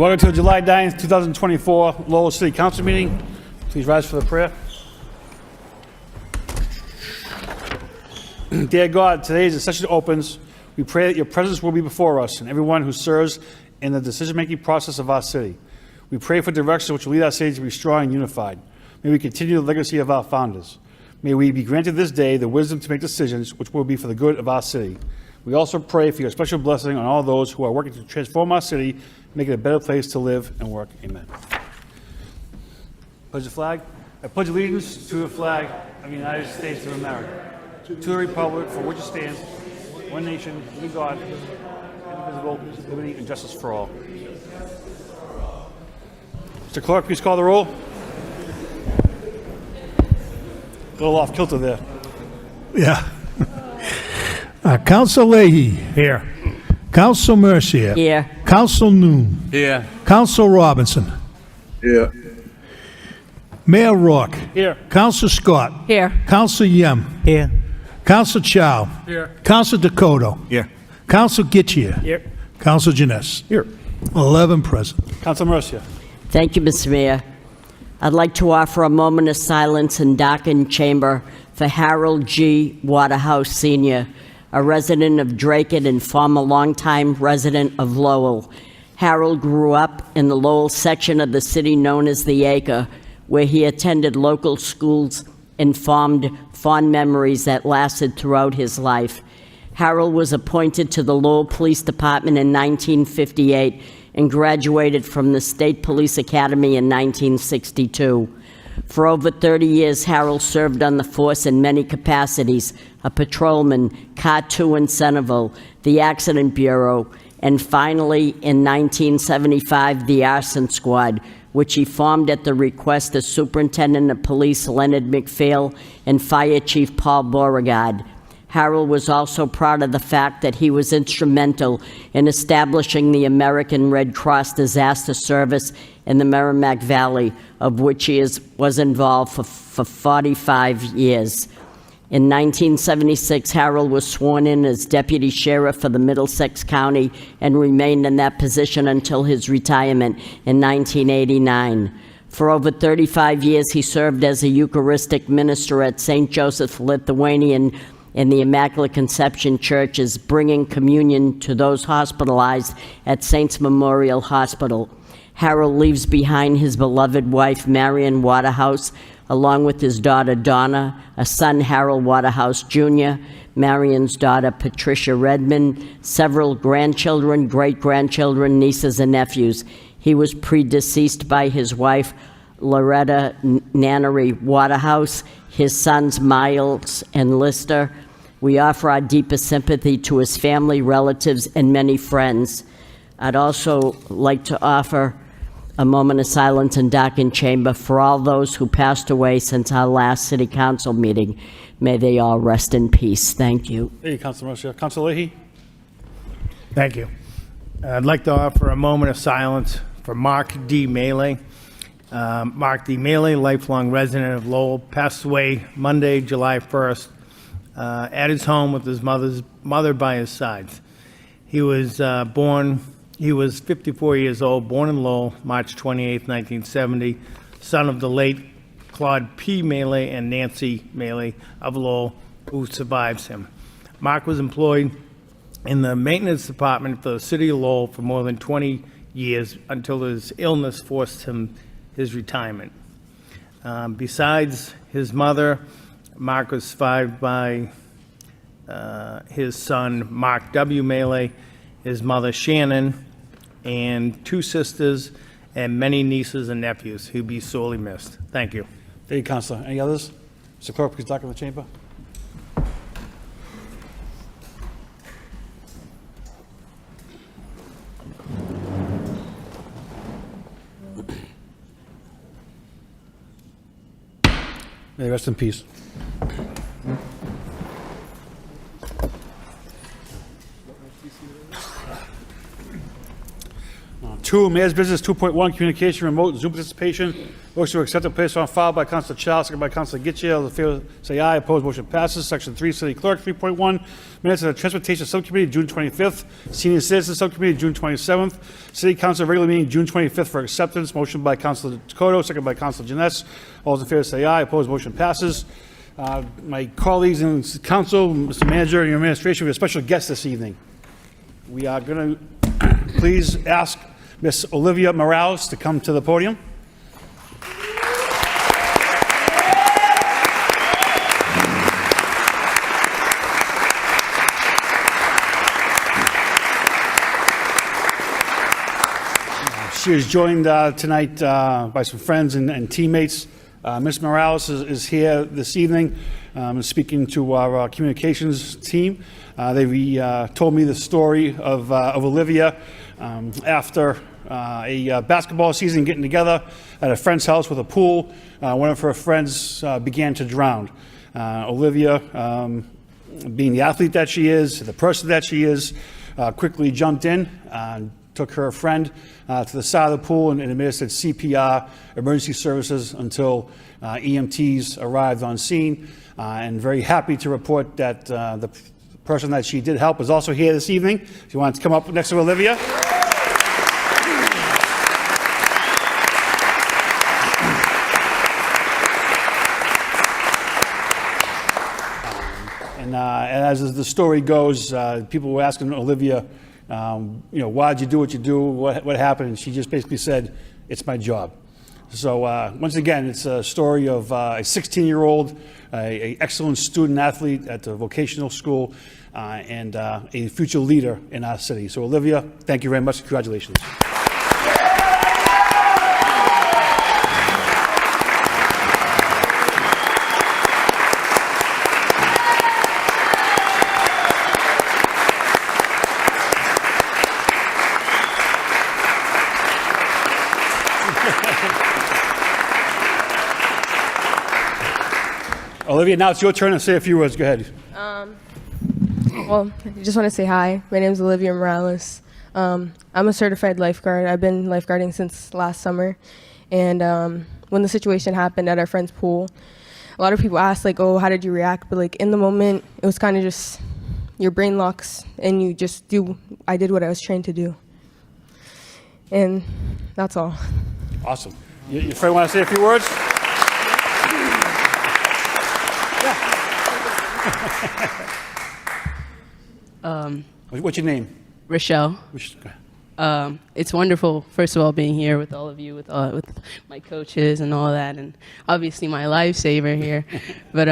Welcome to the July 9th, 2024 Lowell City Council meeting. Please rise for the prayer. Dear God, today as the session opens, we pray that your presence will be before us and everyone who serves in the decision-making process of our city. We pray for direction which will lead our city to be strong and unified. May we continue the legacy of our founders. May we be granted this day the wisdom to make decisions which will be for the good of our city. We also pray for your special blessing on all those who are working to transform our city, make it a better place to live and work. Amen. Pledge the flag. I pledge allegiance to the flag of the United States of America, to the republic for which it stands, one nation, under God, indivisible, with liberty and justice for all. Mr. Clerk, please call the roll. A little off kilter there. Yeah. Council Leahy. Here. Council Mercier. Here. Council Noon. Here. Council Robinson. Here. Mayor Rourke. Here. Council Scott. Here. Council Yem. Here. Council Chow. Here. Council Dakota. Here. Council Gitchia. Here. Council Janess. Here. 11 present. Council Mercia. Thank you, Mr. Mayor. I'd like to offer a moment of silence in darkened chamber for Harold G. Waterhouse Sr., a resident of Dracut and former longtime resident of Lowell. Harold grew up in the Lowell section of the city known as the Acre, where he attended local schools and formed fond memories that lasted throughout his life. Harold was appointed to the Lowell Police Department in 1958 and graduated from the State Police Academy in 1962. For over 30 years, Harold served on the force in many capacities: a patrolman, Car 2 in Centerville, the Accident Bureau, and finally, in 1975, the Arson Squad, which he formed at the request of Superintendent of Police Leonard McPhail and Fire Chief Paul Beauregard. Harold was also proud of the fact that he was instrumental in establishing the American Red Cross Disaster Service in the Merrimack Valley, of which he was involved for 45 years. In 1976, Harold was sworn in as Deputy Sheriff for the Middlesex County and remained in that position until his retirement in 1989. For over 35 years, he served as a Eucharistic minister at St. Joseph Lithuanian in the Immaculate Conception Churches, bringing communion to those hospitalized at Saints Memorial Hospital. Harold leaves behind his beloved wife, Marion Waterhouse, along with his daughter, Donna, a son, Harold Waterhouse Jr., Marion's daughter, Patricia Redmond, several grandchildren, great-grandchildren, nieces, and nephews. He was predeceased by his wife, Loretta Nannery Waterhouse, his sons Miles and Lister. We offer our deepest sympathy to his family, relatives, and many friends. I'd also like to offer a moment of silence in darkened chamber for all those who passed away since our last city council meeting. May they all rest in peace. Thank you. Hey, Council Mercia. Council Leahy. Thank you. I'd like to offer a moment of silence for Mark D. Melee. Mark D. Melee, lifelong resident of Lowell, passed away Monday, July 1st, at his home with his mother by his side. He was 54 years old, born in Lowell, March 28, 1970, son of the late Claude P. Melee and Nancy Melee of Lowell, who survives him. Mark was employed in the maintenance department for the city of Lowell for more than 20 years until his illness forced him his retirement. Besides his mother, Mark was survived by his son, Mark W. Melee, his mother, Shannon, and two sisters, and many nieces and nephews who'd be sorely missed. Thank you. Thank you, Councilor. Any others? Mr. Clerk, please docket the chamber. May they rest in peace. 2, Mayor's Business 2.1, Communication, Remote Zoom Participation. Motion to accept and place on file by Councilor Chow, second by Councilor Getchia. All in favor, say aye. Opposed, motion passes. Section 3, City Clerk 3.1, minutes of the Transportation Subcommittee, June 25th. Senior Citizen Subcommittee, June 27th. City Council regular meeting, June 25th for acceptance. Motion by Councilor Dakota, second by Councilor Janess. All those in favor, say aye. Opposed, motion passes. My colleagues in council, Mr. Manager, and your administration, we have a special guest this evening. We are going to please ask Miss Olivia Morales to come to the podium. She is joined tonight by some friends and teammates. Ms. Morales is here this evening speaking to our communications team. They told me the story of Olivia after a basketball season, getting together at a friend's house with a pool. One of her friends began to drown. Olivia, being the athlete that she is, the person that she is, quickly jumped in, took her friend to the side of the pool and administered CPR, emergency services, until EMTs arrived on scene. And very happy to report that the person that she did help is also here this evening. If you want to come up next to Olivia. And as the story goes, people were asking Olivia, why'd you do what you do? What happened? And she just basically said, it's my job. So once again, it's a story of a 16-year-old, an excellent student athlete at the vocational school, and a future leader in our city. So Olivia, thank you very much. Congratulations. Olivia, now it's your turn to say a few words. Go ahead. Well, I just want to say hi. My name is Olivia Morales. I'm a certified lifeguard. I've been lifeguarding since last summer. And when the situation happened at our friend's pool, a lot of people asked, like, oh, how did you react? But, like, in the moment, it was kind of just your brain locks and you just do. I did what I was trained to do. And that's all. Awesome. Your friend want to say a few words? What's your name? Rochelle. It's wonderful, first of all, being here with all of you, with my coaches and all that, and obviously my lifesaver here. But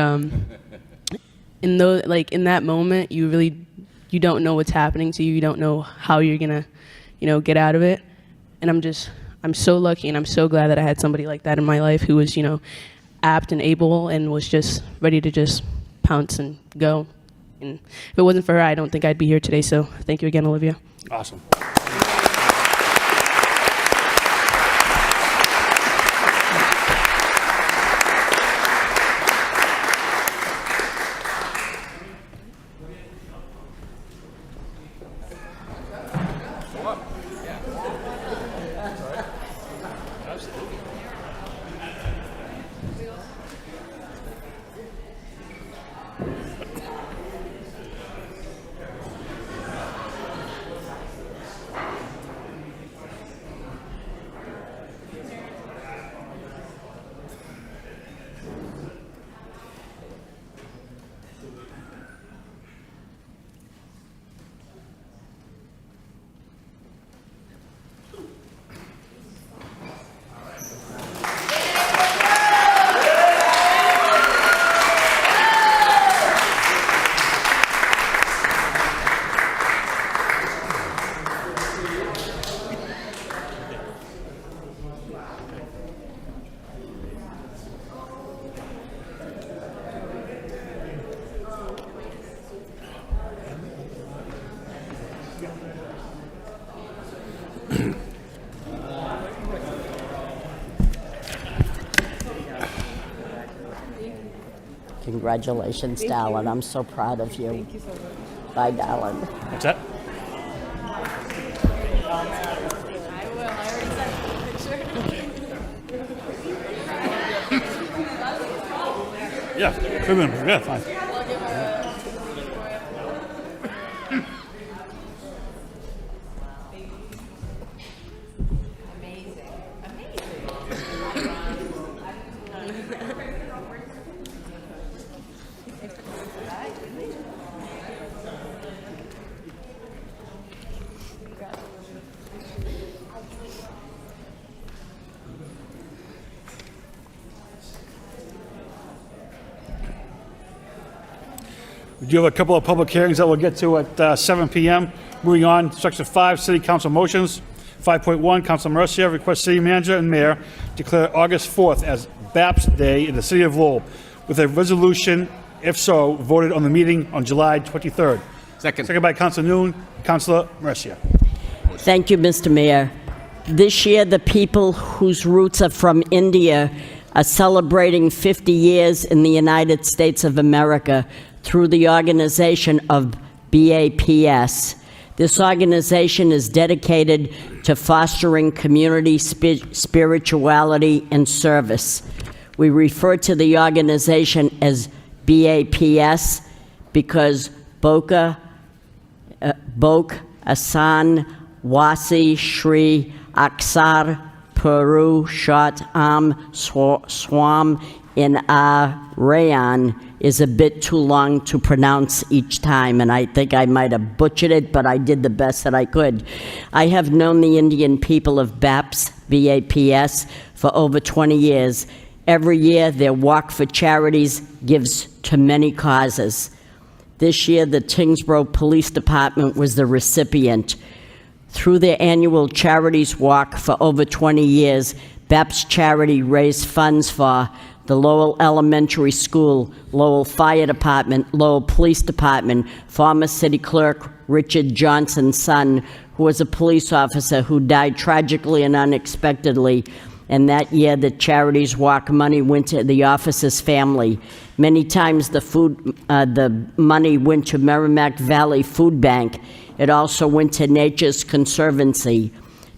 in that moment, you don't know what's happening to you. You don't know how you're gonna, get out of it. And I'm so lucky, and I'm so glad that I had somebody like that in my life who was, apt and able and was just ready to just pounce and go. And if it wasn't for her, I don't think I'd be here today. So thank you again, Olivia. Awesome. Congratulations, darling. I'm so proud of you. Thank you so much. Bye, darling. What's that? I will. Yeah, yeah, fine. We do have a couple of public hearings that we'll get to at 7 p.m. Moving on, Section 5, City Council motions. 5.1, Council Mercia requests City Manager and Mayor declare August 4th as BAPS Day in the City of Lowell, with a resolution, if so, voted on the meeting on July 23rd. Second by Council Noon. Councilor Mercia. Thank you, Mr. Mayor. This year, the people whose roots are from India are celebrating 50 years in the United States of America through the organization of BAPS. This organization is dedicated to fostering community spirituality and service. We refer to the organization as BAPS because Bok Asan Wasi Shri Aksar Puru Shat Am Swam in Rayan is a bit too long to pronounce each time, and I think I might have butchered it, but I did the best that I could. I have known the Indian people of BAPS for over 20 years. Every year, their Walk for Charities gives to many causes. This year, the Tingsboro Police Department was the recipient. Through their annual Charities Walk for over 20 years, BAPS Charity raised funds for the Lowell Elementary School, Lowell Fire Department, Lowell Police Department, former City Clerk Richard Johnson's son, who was a police officer who died tragically and unexpectedly. And that year, the Charities Walk money went to the officer's family. Many times, the money went to Merrimack Valley Food Bank. It also went to Nature's Conservancy.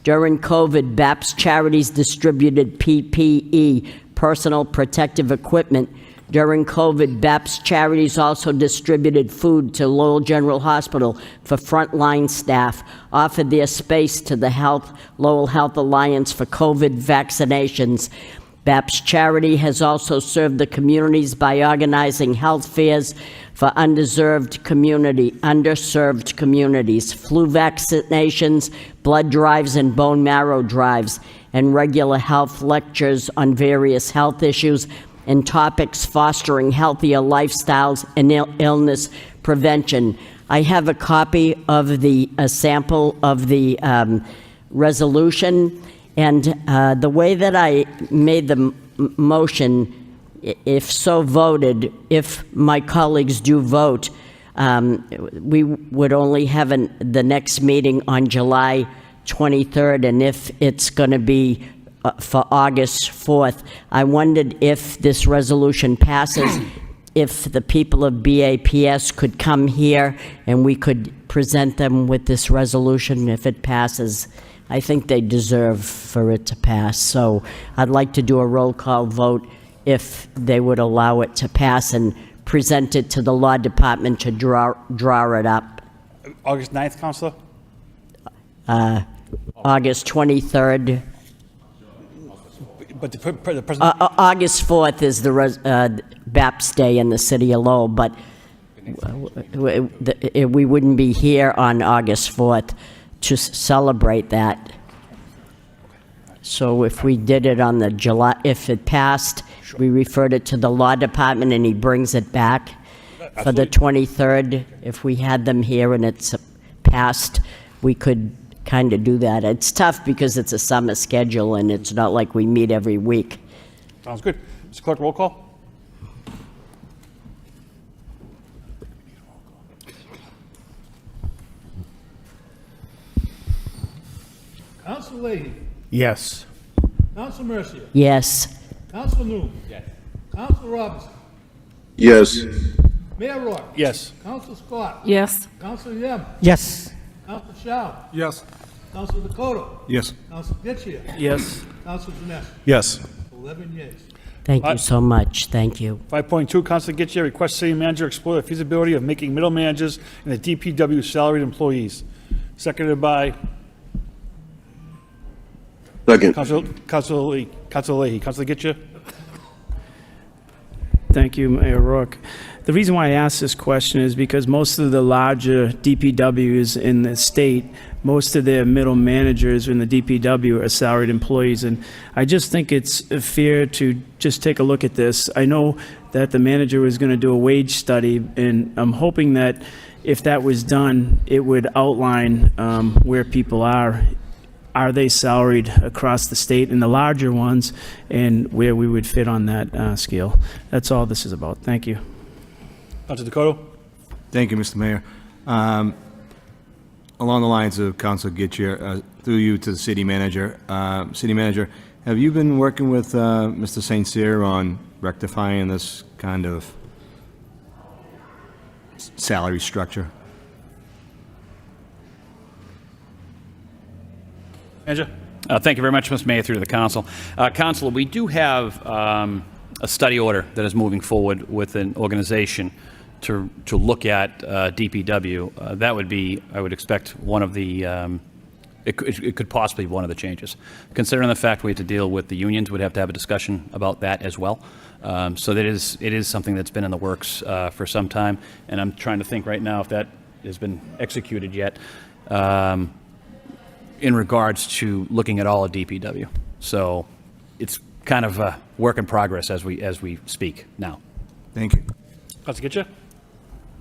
During COVID, BAPS Charities distributed PPE, personal protective equipment. During COVID, BAPS Charities also distributed food to Lowell General Hospital for frontline staff, offered their space to the Lowell Health Alliance for COVID vaccinations. BAPS Charity has also served the communities by organizing health fairs for underserved communities, flu vaccinations, blood drives, and bone marrow drives, and regular health lectures on various health issues and topics fostering healthier lifestyles and illness prevention. I have a copy of a sample of the resolution, and the way that I made the motion, if so voted, if my colleagues do vote, we would only have the next meeting on July 23rd, and if it's going to be for August 4th, I wondered if this resolution passes, if the people of BAPS could come here and we could present them with this resolution if it passes. I think they deserve for it to pass. So I'd like to do a roll call vote if they would allow it to pass and present it to the Law Department to draw it up. August 9th, Councilor? August 23rd. But the President... August 4th is the BAPS Day in the City of Lowell, but we wouldn't be here on August 4th to celebrate that. So if we did it on the July, if it passed, we referred it to the Law Department and he brings it back for the 23rd. If we had them here and it's passed, we could kind of do that. It's tough because it's a summer schedule and it's not like we meet every week. Sounds good. Mr. Clerk, roll call. Council Leahy. Yes. Council Mercia. Yes. Council Noon. Yes. Council Robinson. Yes. Mayor Roy. Yes. Council Scott. Yes. Council Yem. Yes. Council Shaw. Yes. Council Dakota. Yes. Council Getchia. Yes. Council Jeanette. Yes. 11 yeas. Thank you so much. Thank you. 5.2, Council Getchia requests city manager explore the feasibility of making middle managers and the DPW salaried employees. Seconded by Second. Council Leahy. Council Getchia? Thank you, Mayor Rourke. The reason why I asked this question is because most of the larger DPWs in the state, most of their middle managers in the DPW are salaried employees, and I just think it's fair to just take a look at this. I know that the manager was going to do a wage study, and I'm hoping that if that was done, it would outline where people are. Are they salaried across the state in the larger ones, and where we would fit on that scale? That's all this is about. Thank you. Council Dakota? Thank you, Mr. Mayor. Along the lines of Council Getchia, through you to the city manager. City manager, have you been working with Mr. St. Cyr on rectifying this kind of salary structure? Manager? Thank you very much, Mr. Mayor, through to the council. Council, we do have a study order that is moving forward with an organization to look at DPW. That would be, I would expect, one of the, it could possibly be one of the changes. Considering the fact we have to deal with the unions, we'd have to have a discussion about that as well. So that it is something that's been in the works for some time, and I'm trying to think right now if that has been executed yet. In regards to looking at all of DPW. So it's kind of a work in progress as we speak now. Thank you. Council Getchia?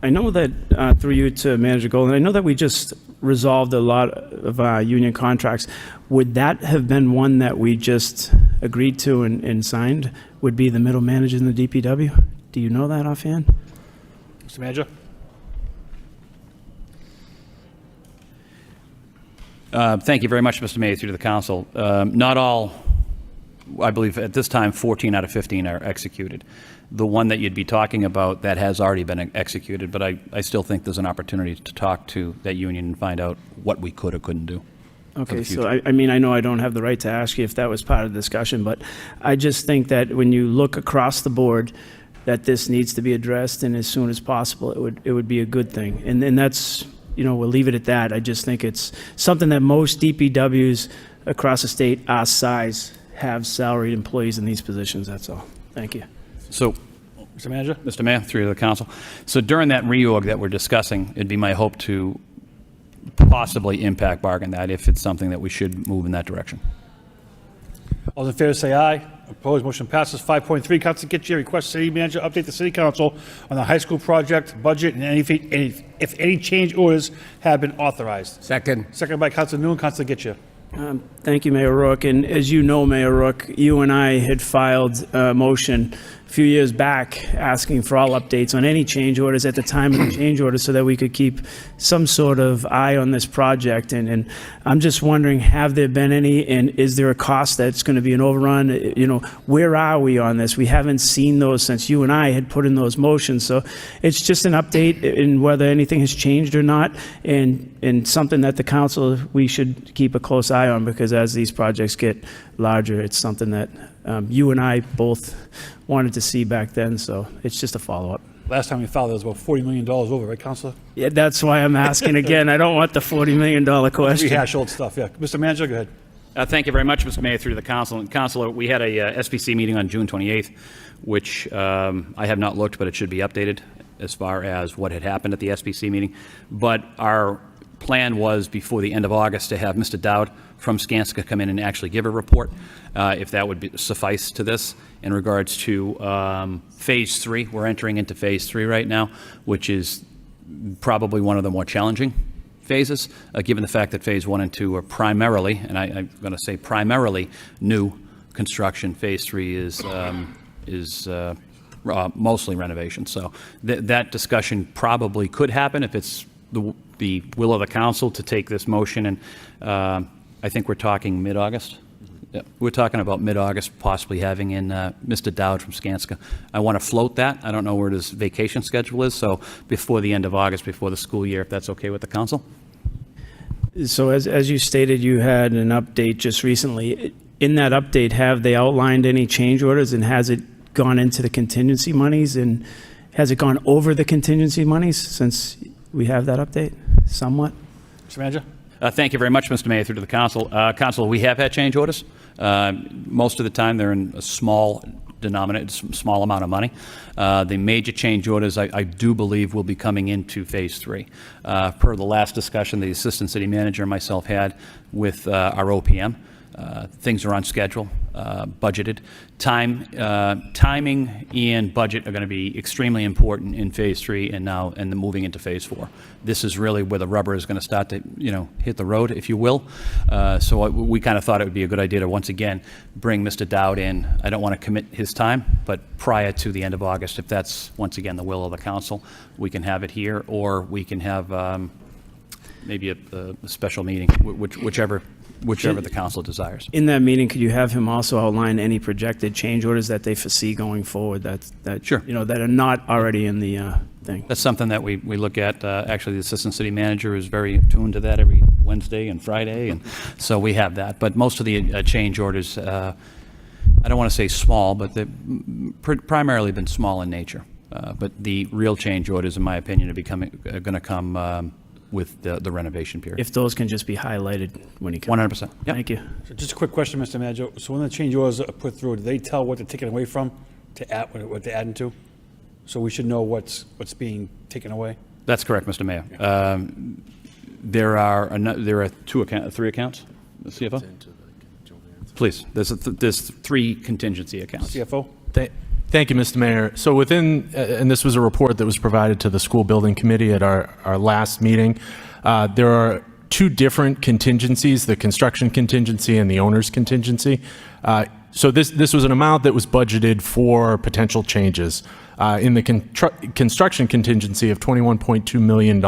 I know that, through you to Manager Golden, I know that we just resolved a lot of union contracts. Would that have been one that we just agreed to and signed, would be the middle manager in the DPW? Do you know that offhand? Mr. Manager? Thank you very much, Mr. Mayor, through to the council. Not all, I believe at this time, 14 out of 15 are executed. The one that you'd be talking about, that has already been executed, but I still think there's an opportunity to talk to that union and find out what we could or couldn't do. Okay, so I mean, I know I don't have the right to ask you if that was part of the discussion, but I just think that when you look across the board, that this needs to be addressed, and as soon as possible, it would be a good thing. And then that's, you know, we'll leave it at that. I just think it's something that most DPWs across the state our size have salaried employees in these positions, that's all. Thank you. So, Mr. Manager? Mr. Mayor, through to the council. So during that reorg that we're discussing, it'd be my hope to possibly impact bargain that if it's something that we should move in that direction. All those in favor say aye. Opposed, motion passes. 5.3, Council Getchia requests city manager update the city council on the high school project budget and if any change orders have been authorized. Second. Seconded by Council Noon. Council Getchia. Thank you, Mayor Rourke. And as you know, Mayor Rourke, you and I had filed a motion a few years back asking for all updates on any change orders at the time of the change order so that we could keep some sort of eye on this project. And I'm just wondering, have there been any, and is there a cost that's going to be an overrun? You know, where are we on this? We haven't seen those since you and I had put in those motions. So it's just an update in whether anything has changed or not, and something that the council, we should keep a close eye on, because as these projects get larger, it's something that you and I both wanted to see back then, so it's just a follow-up. Last time we filed, it was about $40 million over, right, Councilor? Yeah, that's why I'm asking again. I don't want the $40 million question. Rehash old stuff, yeah. Mr. Manager, go ahead. Thank you very much, Mr. Mayor, through the council. And Councilor, we had a SBC meeting on June 28th, which I have not looked, but it should be updated as far as what had happened at the SBC meeting. But our plan was before the end of August to have Mr. Dowd from Skanska come in and actually give a report, if that would suffice to this. In regards to Phase 3, we're entering into Phase 3 right now, which is probably one of the more challenging phases, given the fact that Phase 1 and 2 are primarily, and I'm going to say primarily, new construction. Phase 3 is mostly renovation. So that discussion probably could happen if it's the will of the council to take this motion, and I think we're talking mid-August. Yeah, we're talking about mid-August, possibly having in Mr. Dowd from Skanska. I want to float that. I don't know where his vacation schedule is, so before the end of August, before the school year, if that's okay with the council. So as you stated, you had an update just recently. In that update, have they outlined any change orders, and has it gone into the contingency monies, and has it gone over the contingency monies since we have that update somewhat? Mr. Manager? Thank you very much, Mr. Mayor, through to the council. Council, we have had change orders. Most of the time, they're in a small small amount of money. The major change orders, I do believe, will be coming into Phase 3. Per the last discussion the Assistant City Manager and myself had with our OPM, things are on schedule, budgeted. Timing and budget are going to be extremely important in Phase 3 and now and moving into Phase 4. This is really where the rubber is going to start to, hit the road, if you will. So we kind of thought it would be a good idea to once again bring Mr. Dowd in. I don't want to commit his time, but prior to the end of August, if that's once again the will of the council, we can have it here, or we can have maybe a special meeting, whichever the council desires. In that meeting, could you have him also outline any projected change orders that they foresee going forward Sure. that are not already in the thing? That's something that we look at. Actually, the Assistant City Manager is very attuned to that every Wednesday and Friday, and so we have that. But most of the change orders, I don't want to say small, but they've primarily been small in nature. But the real change orders, in my opinion, are going to come with the renovation period. If those can just be highlighted when he comes. 100%. Yep. Thank you. So just a quick question, Mr. Manager. So when the change orders are put through, do they tell what they're taking away from to add what they're adding to? So we should know what's being taken away? That's correct, Mr. Mayor. There are three accounts, CFO? Please, there's three contingency accounts. CFO? Thank you, Mr. Mayor. So within, and this was a report that was provided to the School Building Committee at our last meeting, there are two different contingencies, the construction contingency and the owner's contingency. So this was an amount that was budgeted for potential changes. In the construction contingency of $21.2 million,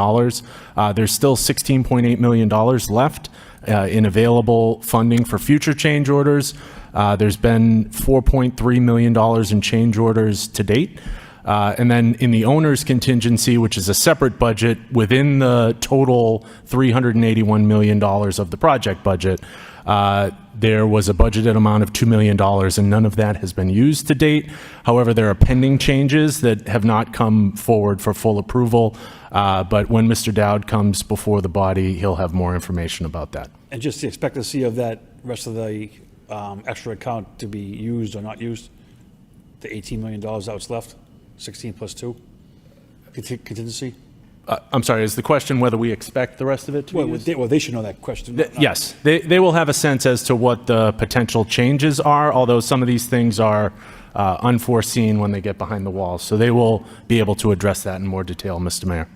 there's still $16.8 million left in available funding for future change orders. There's been $4.3 million in change orders to date. And then in the owner's contingency, which is a separate budget within the total $381 million of the project budget, there was a budgeted amount of $2 million, and none of that has been used to date. However, there are pending changes that have not come forward for full approval. But when Mr. Dowd comes before the body, he'll have more information about that. And just the expectancy of that rest of the extra account to be used or not used? The $18 million that's left? 16 plus 2? Contingency? I'm sorry, is the question whether we expect the rest of it to be used? They should know that question. Yes, they will have a sense as to what the potential changes are, although some of these things are unforeseen when they get behind the walls. So they will be able to address that in more detail, Mr. Mayor.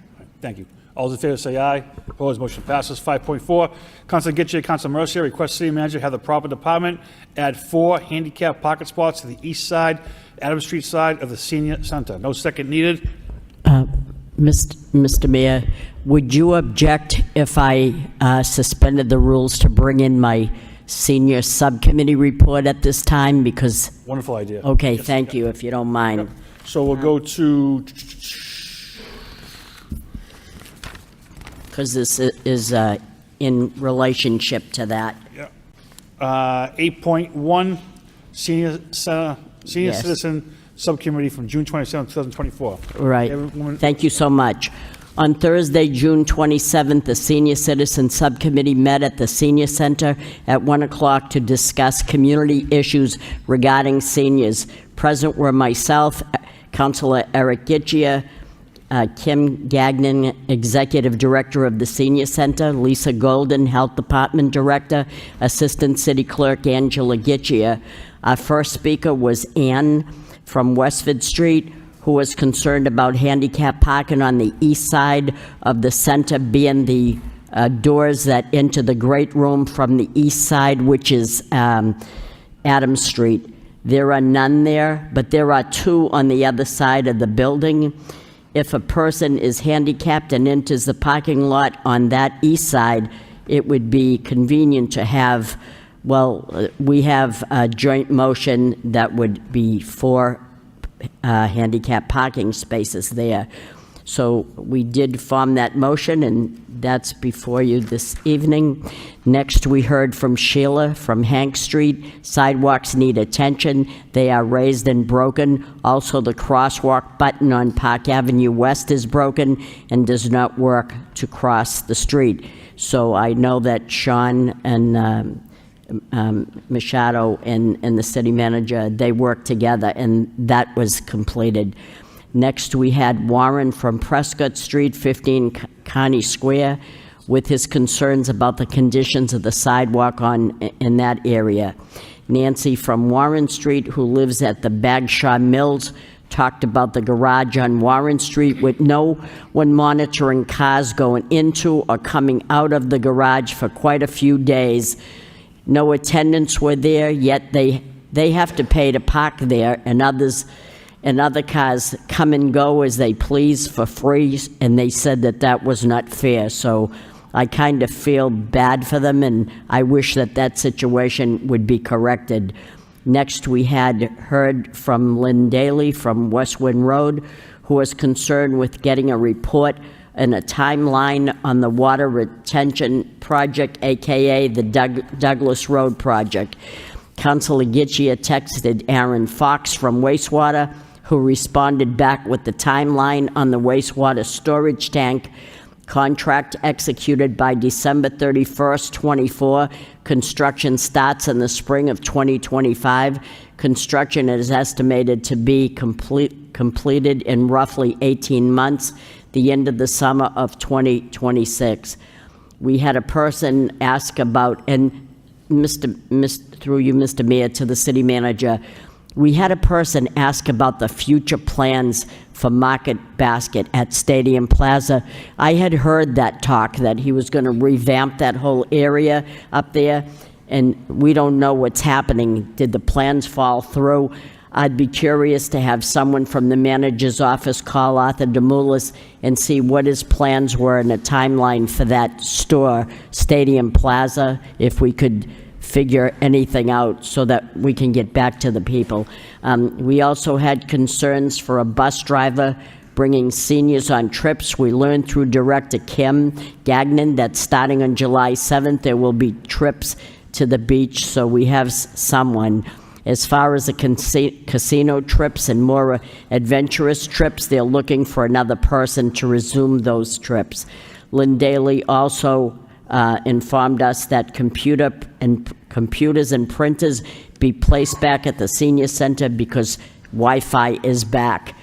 Thank you. All those in favor say aye. Opposed, motion passes. 5.4, Councilor Getchia, Councilor Mercier, request City Manager have the proper department add 4 handicap pocket spots to the east side, Adams Street side of the senior center. No second needed. Mr. Mayor, would you object if I suspended the rules to bring in my senior subcommittee report at this time? Because, Wonderful idea. okay, Yes. thank you, if you don't mind. So we'll go to, Because this is in relationship to that. 8.1, Senior Yes. Citizen Subcommittee from June 27, 2024. Right. Everyone- Thank you so much. On Thursday, June 27th, the Senior Citizen Subcommittee met at the Senior Center at 1 o'clock to discuss community issues regarding seniors. Present were myself, Councilor Eric Getchia, Kim Gagnon, Executive Director of the Senior Center, Lisa Golden, Health Department Director, Assistant City Clerk Angela Getchia. Our first speaker was Ann from Westford Street, who was concerned about handicap parking on the east side of the center, being the doors that enter the great room from the east side, which is Adams Street. There are none there, but there are 2 on the other side of the building. If a person is handicapped and enters the parking lot on that east side, it would be convenient to have, we have a joint motion that would be 4 handicap parking spaces there. So we did form that motion, and that's before you this evening. Next, we heard from Sheila from Hank Street. Sidewalks need attention. They are raised and broken. Also, the crosswalk button on Park Avenue West is broken and does not work to cross the street. So I know that Sean and Machado and the city manager, they worked together, and that was completed. Next, we had Warren from Prescott Street, 15 Connie Square, with his concerns about the conditions of the sidewalk in that area. Nancy from Warren Street, who lives at the Bagshaw Mills, talked about the garage on Warren Street with no one monitoring cars going into or coming out of the garage for quite a few days. No attendants were there, yet they have to pay to park there, and other cars come and go as they please for free, and they said that was not fair. So I kind of feel bad for them, and I wish that situation would be corrected. Next, we had heard from Lynn Daly from Westwind Road, who was concerned with getting a report and a timeline on the water retention project, AKA the Douglas Road project. Councilor Gitchia texted Aaron Fox from Wastewater, who responded back with the timeline on the wastewater storage tank contract executed by December 31st, 24. Construction starts in the spring of 2025. Construction is estimated to be completed in roughly 18 months, the end of the summer of 2026. We had a person ask about, and through you, Mr. Mayor, to the city manager, we had a person ask about the future plans for Market Basket at Stadium Plaza. I had heard that talk, that he was going to revamp that whole area up there, and we don't know what's happening. Did the plans fall through? I'd be curious to have someone from the manager's office call Arthur Demoulas and see what his plans were and a timeline for that store, Stadium Plaza, if we could figure anything out so that we can get back to the people. We also had concerns for a bus driver bringing seniors on trips. We learned through Director Kim Gagnon that starting on July 7th, there will be trips to the beach, so we have someone. As far as the casino trips and more adventurous trips, they're looking for another person to resume those trips. Lynn Daly also informed us that computers and printers be placed back at the senior center because Wi-Fi is back.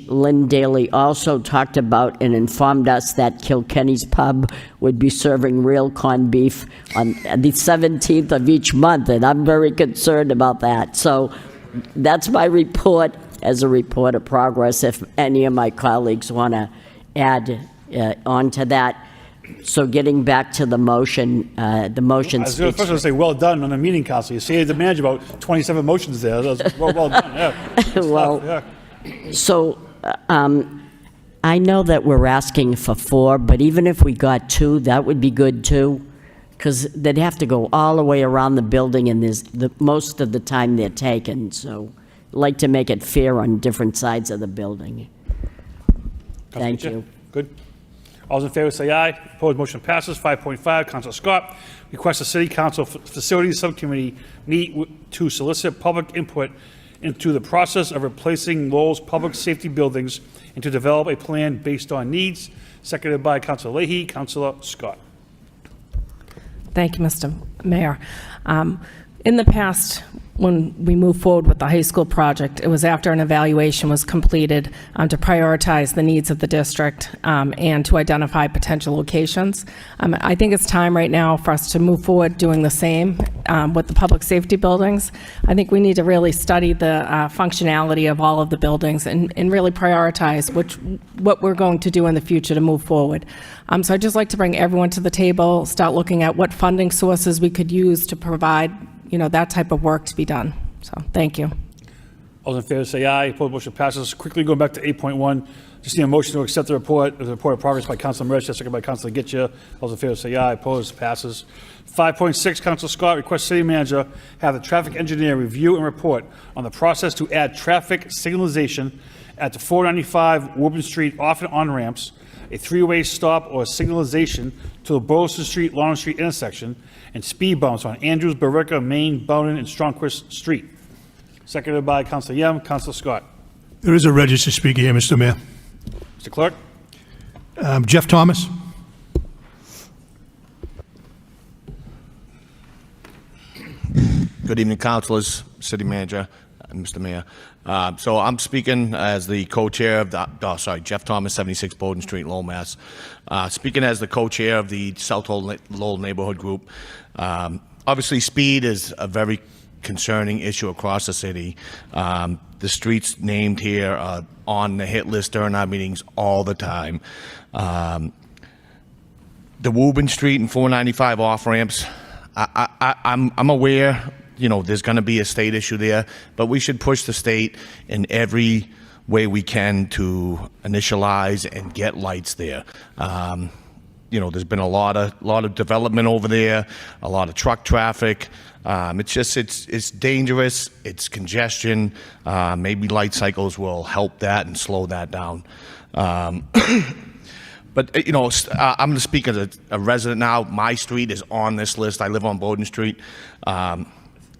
Lynn Daly also talked about and informed us that Kilkenny's Pub would be serving real corned beef on the 17th of each month, and I'm very concerned about that. So that's my report as a report of progress, if any of my colleagues want to add on to that. So getting back to the motion, the motion I was first going to say, well done on the meeting, Council. You saved the manager about 27 motions there. That was well done, yeah. Well, Yeah. so I know that we're asking for 4, but even if we got 2, that would be good too, because they'd have to go all the way around the building, and most of the time they're taken. So I'd like to make it fair on different sides of the building. Thank you. Good. All those in favor say aye. Opposed, motion passes. 5.5, Councilor Scott requests the City Council Facilities Subcommittee meet to solicit public input into the process of replacing Lowell's public safety buildings and to develop a plan based on needs. Seconded by Councilor Leahy. Councilor Scott. Thank you, Mr. Mayor. In the past, when we moved forward with the high school project, it was after an evaluation was completed to prioritize the needs of the district and to identify potential locations. I think it's time right now for us to move forward doing the same with the public safety buildings. I think we need to really study the functionality of all of the buildings and really prioritize what we're going to do in the future to move forward. So I'd just like to bring everyone to the table, start looking at what funding sources we could use to provide that type of work to be done. So, thank you. All those in favor say aye. Opposed, motion passes. Quickly going back to 8.1, just need a motion to accept the report of progress by Councilor Mercia, second by Councilor Getcha. All those in favor say aye. Opposed, passes. 5.6, Councilor Scott requests city manager have the traffic engineer review and report on the process to add traffic signalization at the 495 Woburn Street off and on ramps, a three-way stop or signalization to the Boylston Street, Lawrence Street intersection, and speed bumps on Andrews, Barica, Main, Bowden, and Strongquist Street. Seconded by Councilor Yem. Councilor Scott. There is a registered speaker here, Mr. Mayor. Mr. Clerk. Jeff Thomas. Good evening, councilors, city manager, Mr. Mayor. So I'm speaking as the co-chair of the, Jeff Thomas, 76 Bowden Street, Lowell, Mass. Speaking as the co-chair of the South Lowell Neighborhood Group. Obviously, speed is a very concerning issue across the city. The streets named here are on the hit list during our meetings all the time. The Woburn Street and 495 off ramps, I'm aware, you know, there's going to be a state issue there, but we should push the state in every way we can to initialize and get lights there. You know, there's been a lot of development over there, a lot of truck traffic. It's dangerous. It's congestion. Maybe light cycles will help that and slow that down. But, you know, I'm going to speak as a resident now. My street is on this list. I live on Bowden Street.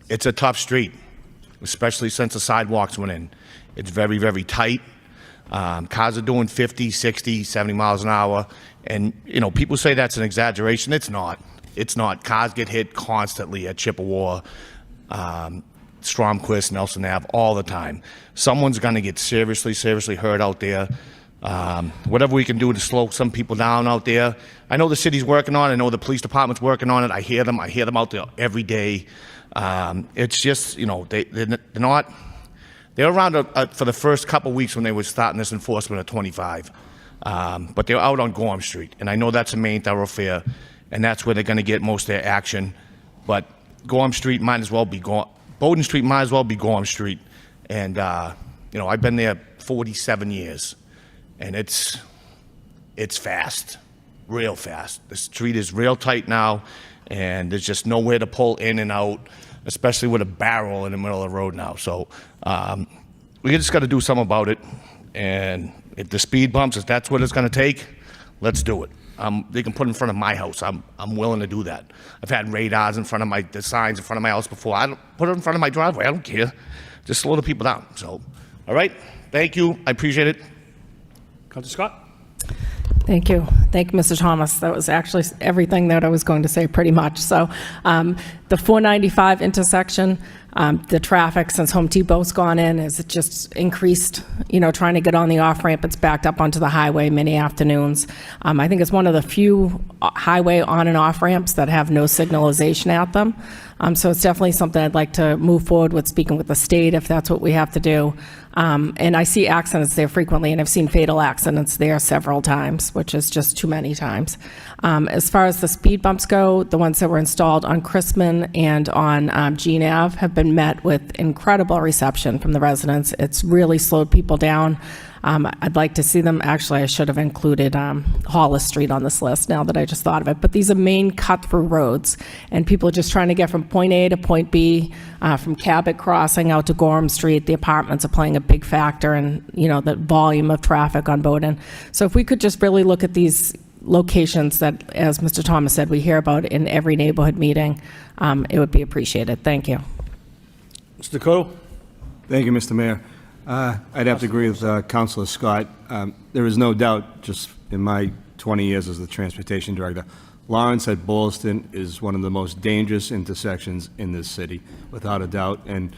It's a tough street, especially since the sidewalks went in. It's very, very tight. Cars are doing 50, 60, 70 miles an hour. And, you know, people say that's an exaggeration. It's not. It's not. Cars get hit constantly at Chippewa, Stromquist, Nelson Ave, all the time. Someone's going to get seriously hurt out there. Whatever we can do to slow some people down out there. I know the city's working on it. I know the police department's working on it. I hear them out there every day. It's just, you know, they're not. They're around for the first couple weeks when they were starting this enforcement at 25. But they're out on Gorham Street, and I know that's a main thoroughfare, and that's where they're going to get most of their action. But Gorham Street might as well be Bowden Street might as well be Gorham Street. And, you know, I've been there 47 years, and it's fast, real fast. The street is real tight now, and there's just nowhere to pull in and out, especially with a barrel in the middle of the road now. So we just got to do something about it. And if the speed bumps, if that's what it's going to take, let's do it. They can put it in front of my house. I'm willing to do that. I've had radars in front of the signs in front of my house before. I don't put it in front of my driveway. I don't care. Just slow the people down. So, all right. Thank you. I appreciate it. Councilor Scott. Thank you. Thank you, Mr. Thomas. That was actually everything that I was going to say pretty much. So the 495 intersection, the traffic since Home Depot's gone in has just increased, you know, trying to get on the off-ramp. It's backed up onto the highway many afternoons. I think it's one of the few highway on and off ramps that have no signalization at them. So it's definitely something I'd like to move forward with, speaking with the state if that's what we have to do. And I see accidents there frequently, and I've seen fatal accidents there several times, which is just too many times. As far as the speed bumps go, the ones that were installed on Chrisman and on Jean Ave have been met with incredible reception from the residents. It's really slowed people down. I'd like to see them. Actually, I should have included Hollis Street on this list now that I just thought of it. But these are main cut-through roads, and people are just trying to get from point A to point B, from Cabot Crossing out to Gorham Street. The apartments are playing a big factor in, you know, the volume of traffic on Bowden. So if we could just really look at these locations that, as Mr. Thomas said, we hear about in every neighborhood meeting, it would be appreciated. Thank you. Mr. Dakota. Thank you, Mr. Mayor. I'd have to agree with Councilor Scott. There is no doubt, just in my 20 years as the transportation director, Lawrence at Boylston is one of the most dangerous intersections in this city, without a doubt. And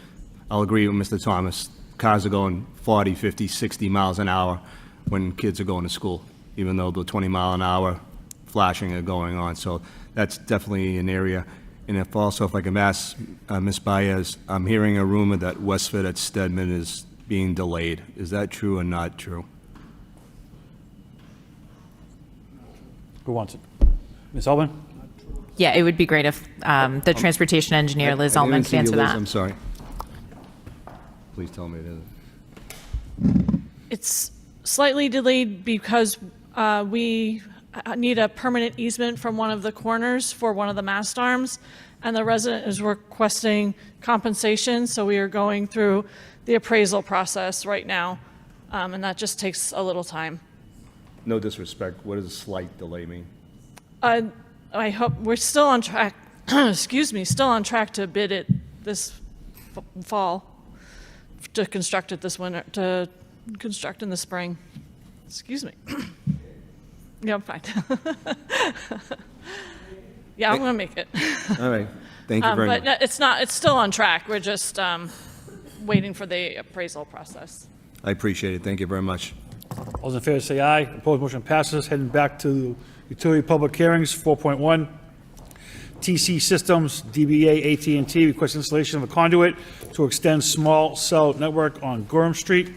I'll agree with Mr. Thomas. Cars are going 40, 50, 60 miles an hour when kids are going to school, even though the 20-mile-an-hour flashing are going on. So that's definitely an area. And if I can ask Ms. Baez, I'm hearing a rumor that Westford at Stedman is being delayed. Is that true or not true? Who wants it? Ms. Ullman? Yeah, it would be great if the transportation engineer, Liz Ullman, could answer that. I'm sorry. Please tell me it isn't. It's slightly delayed because we need a permanent easement from one of the corners for one of the mast arms, and the resident is requesting compensation, so we are going through the appraisal process right now, and that just takes a little time. No disrespect, what does slight delay mean? I hope we're still on track, excuse me, still on track to bid it this fall, to construct it this winter, to construct in the spring. Excuse me. Yeah, I'm fine. Yeah, I'm gonna make it. All right, thank you very But much. it's still on track. We're just waiting for the appraisal process. I appreciate it, thank you very much. All those in favor say aye. Opposed, motion passes. Heading back to utility public hearings, 4.1. TC Systems, DBA AT&T, request installation of a conduit to extend small cell network on Gorham Street.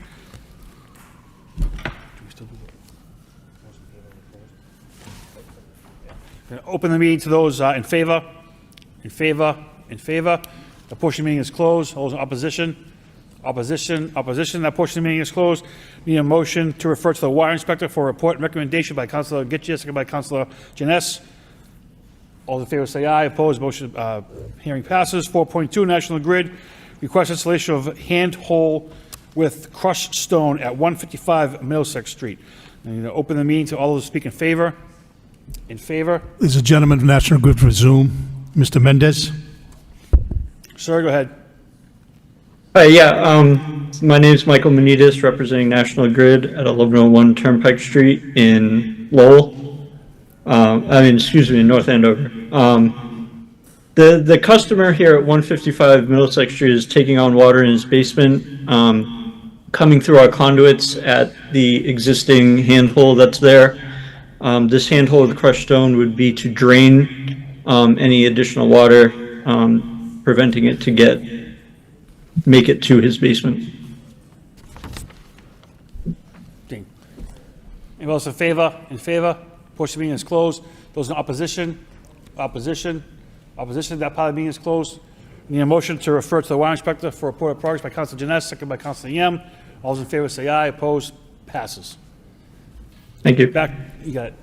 Gonna open the meeting to those in favor, in favor, in favor. The portion of the meeting is closed. All those in opposition, opposition, opposition. That portion of the meeting is closed. Need a motion to refer to the wire inspector for a report and recommendation by Councilor Getchia, second by Councilor Janess. All in favor say aye. Opposed, motion, hearing passes. 4.2, National Grid, request installation of hand hole with crushed stone at 155 Middlesex Street. I'm going to open the meeting to all those who speak in favor. In favor? There's a gentleman from National Grid for Zoom, Mr. Mendez. Sir, go ahead. Hi, my name is Michael Manitas, representing National Grid at 1101 Turnpike Street in Lowell. In North Andover. The customer here at 155 Middlesex Street is taking on water in his basement, coming through our conduits at the existing handhole that's there. This handhole with crushed stone would be to drain any additional water, preventing it to make it to his basement. Anyone else in favor? In favor? Portion of the meeting is closed. Those in opposition? Opposition? Opposition? That part of the meeting is closed. Need a motion to refer to the wire inspector for a report of progress by Councilor Janess, second by Councilor Yem. All those in favor say aye. Opposed? Passes. Thank you. Back, you got it.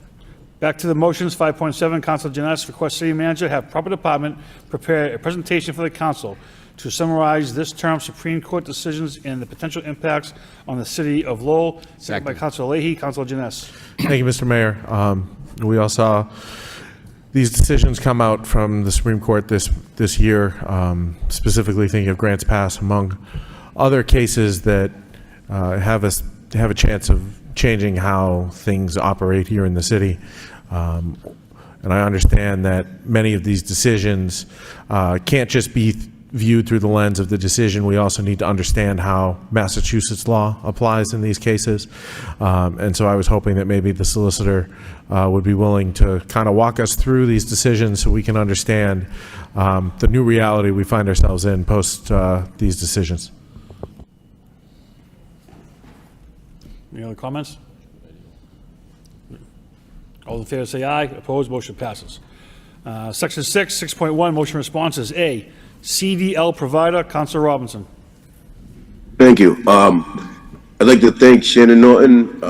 Back to the motions. 5.7, Councilor Janess requests city manager have proper department prepare a presentation for the council to summarize this term's Supreme Court decisions and the potential impacts on the city of Lowell. Second by Councilor Leahy. Councilor Janess. Thank you, Mr. Mayor. We all saw these decisions come out from the Supreme Court this year, specifically thinking of Grants Pass, among other cases that have a chance of changing how things operate here in the city. And I understand that many of these decisions can't just be viewed through the lens of the decision. We also need to understand how Massachusetts law applies in these cases. And so I was hoping that maybe the solicitor would be willing to kind of walk us through these decisions so we can understand the new reality we find ourselves in post these decisions. Any other comments? All in favor say aye. Opposed, motion passes. Section 6.1, motion responses. A, CDL provider, Councilor Robinson. Thank you. I'd like to thank Shannon Norton,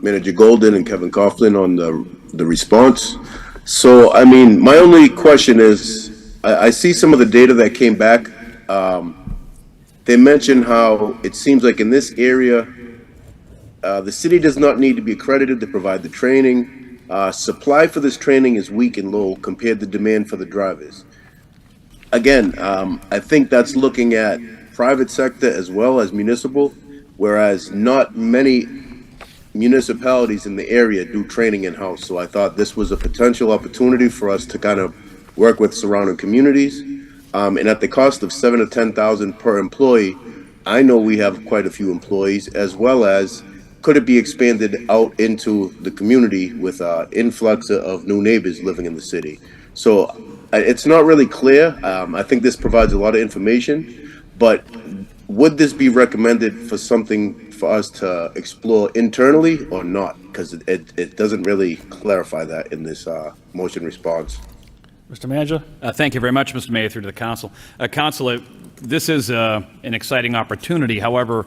Manager Golden, and Kevin Coughlin on the response. So, I mean, my only question is, I see some of the data that came back. They mentioned how it seems like in this area, the city does not need to be accredited to provide the training. Supply for this training is weak and low compared to demand for the drivers. Again, I think that's looking at private sector as well as municipal, whereas not many municipalities in the area do training in-house. So I thought this was a potential opportunity for us to kind of work with surrounding communities. And at the cost of $7,000 to $10,000 per employee, I know we have quite a few employees, as well as could it be expanded out into the community with influx of new neighbors living in the city. So it's not really clear. I think this provides a lot of information, but would this be recommended for something for us to explore internally or not? Because it doesn't really clarify that in this motion response. Mr. Manager? Thank you very much, Mr. Mayor, through to the council. Councilor, this is an exciting opportunity. However,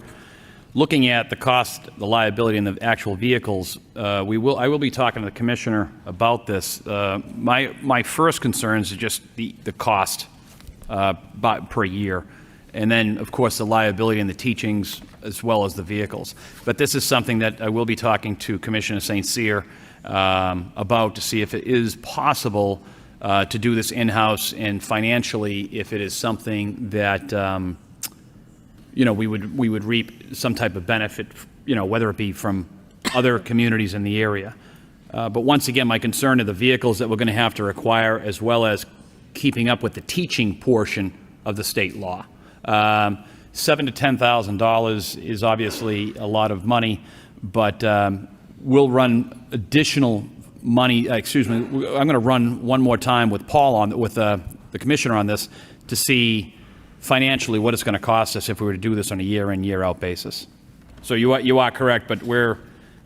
looking at the cost, the liability, and the actual vehicles, I will be talking to the commissioner about this. My first concerns is just the cost per year, and then of course the liability and the teachings as well as the vehicles. But this is something that I will be talking to Commissioner St. Cyr about to see if it is possible to do this in-house, and financially if it is something that we would reap some type of benefit, whether it be from other communities in the area. But once again, my concern are the vehicles that we're going to have to require, as well as keeping up with the teaching portion of the state law. $7,000 to $10,000 is obviously a lot of money, but we'll run additional money. I'm going to run one more time with Paul with the commissioner on this to see financially what it's going to cost us if we were to do this on a year-in, year-out basis. So you are correct, but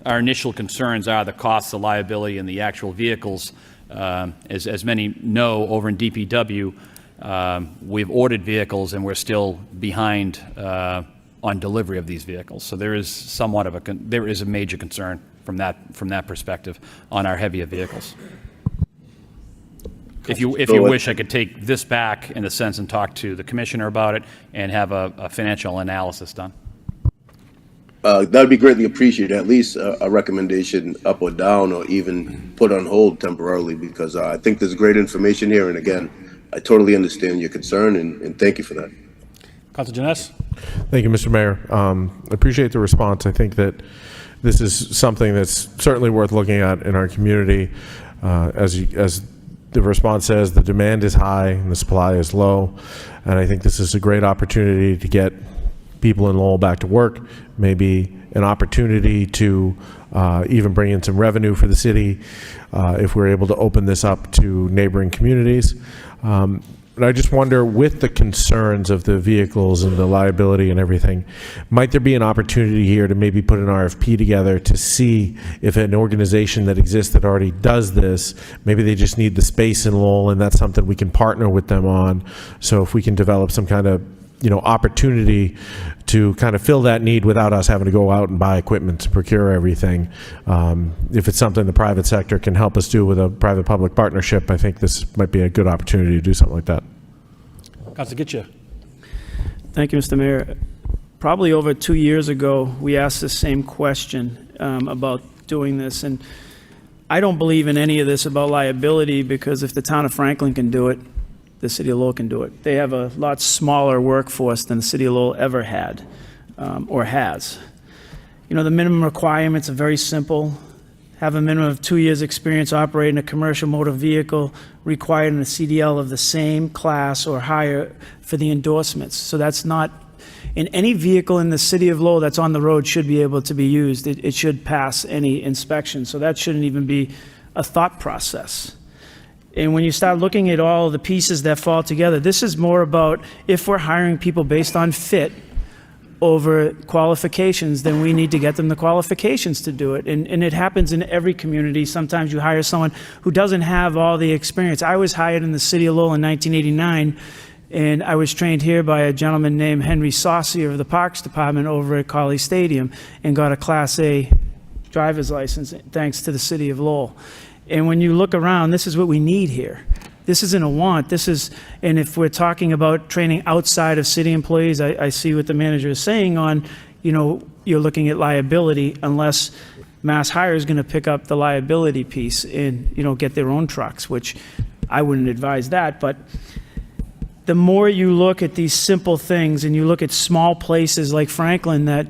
our initial concerns are the costs, the liability, and the actual vehicles. As many know, over in DPW, we've ordered vehicles and we're still behind on delivery of these vehicles. So there is somewhat of a major concern from that perspective on our heavier vehicles. If you wish, I could take this back in a sense and talk to the commissioner about it and have a financial analysis done. That would be greatly appreciated, at least a recommendation up or down, or even put on hold temporarily, because I think there's great information here. And again, I totally understand your concern, and thank you for that. Councilor Janess? Thank you, Mr. Mayor. Appreciate the response. I think that this is something that's certainly worth looking at in our community. As the response says, the demand is high and the supply is low. And I think this is a great opportunity to get people in Lowell back to work, maybe an opportunity to even bring in some revenue for the city if we're able to open this up to neighboring communities. But I just wonder, with the concerns of the vehicles and the liability and everything, might there be an opportunity here to maybe put an RFP together to see if an organization that exists that already does this, maybe they just need the space in Lowell, and that's something we can partner with them on. So if we can develop some kind of opportunity to kind of fill that need without us having to go out and buy equipment to procure everything. If it's something the private sector can help us do with a private-public partnership, I think this might be a good opportunity to do something like that. Councilor Gitcha. Thank you, Mr. Mayor. Probably over 2 years ago, we asked the same question about doing this, and I don't believe in any of this about liability, because if the town of Franklin can do it, the city of Lowell can do it. They have a lot smaller workforce than the city of Lowell ever had or has. The minimum requirements are very simple. Have a minimum of 2 years experience operating a commercial motor vehicle, required in a CDL of the same class or higher for the endorsements. So that's not, in any vehicle in the city of Lowell that's on the road should be able to be used. It should pass any inspection. So that shouldn't even be a thought process. And when you start looking at all the pieces that fall together, this is more about, if we're hiring people based on fit over qualifications, then we need to get them the qualifications to do it. And it happens in every community. Sometimes you hire someone who doesn't have all the experience. I was hired in the city of Lowell in 1989, and I was trained here by a gentleman named Henry Saucier of the Parks Department over at Colley Stadium, and got a Class A driver's license thanks to the city of Lowell. And when you look around, this is what we need here. This isn't a want. And if we're talking about training outside of city employees, I see what the manager is saying on, you're looking at liability, unless Mass Hire is going to pick up the liability piece and, get their own trucks, which I wouldn't advise that. But the more you look at these simple things, and you look at small places like Franklin that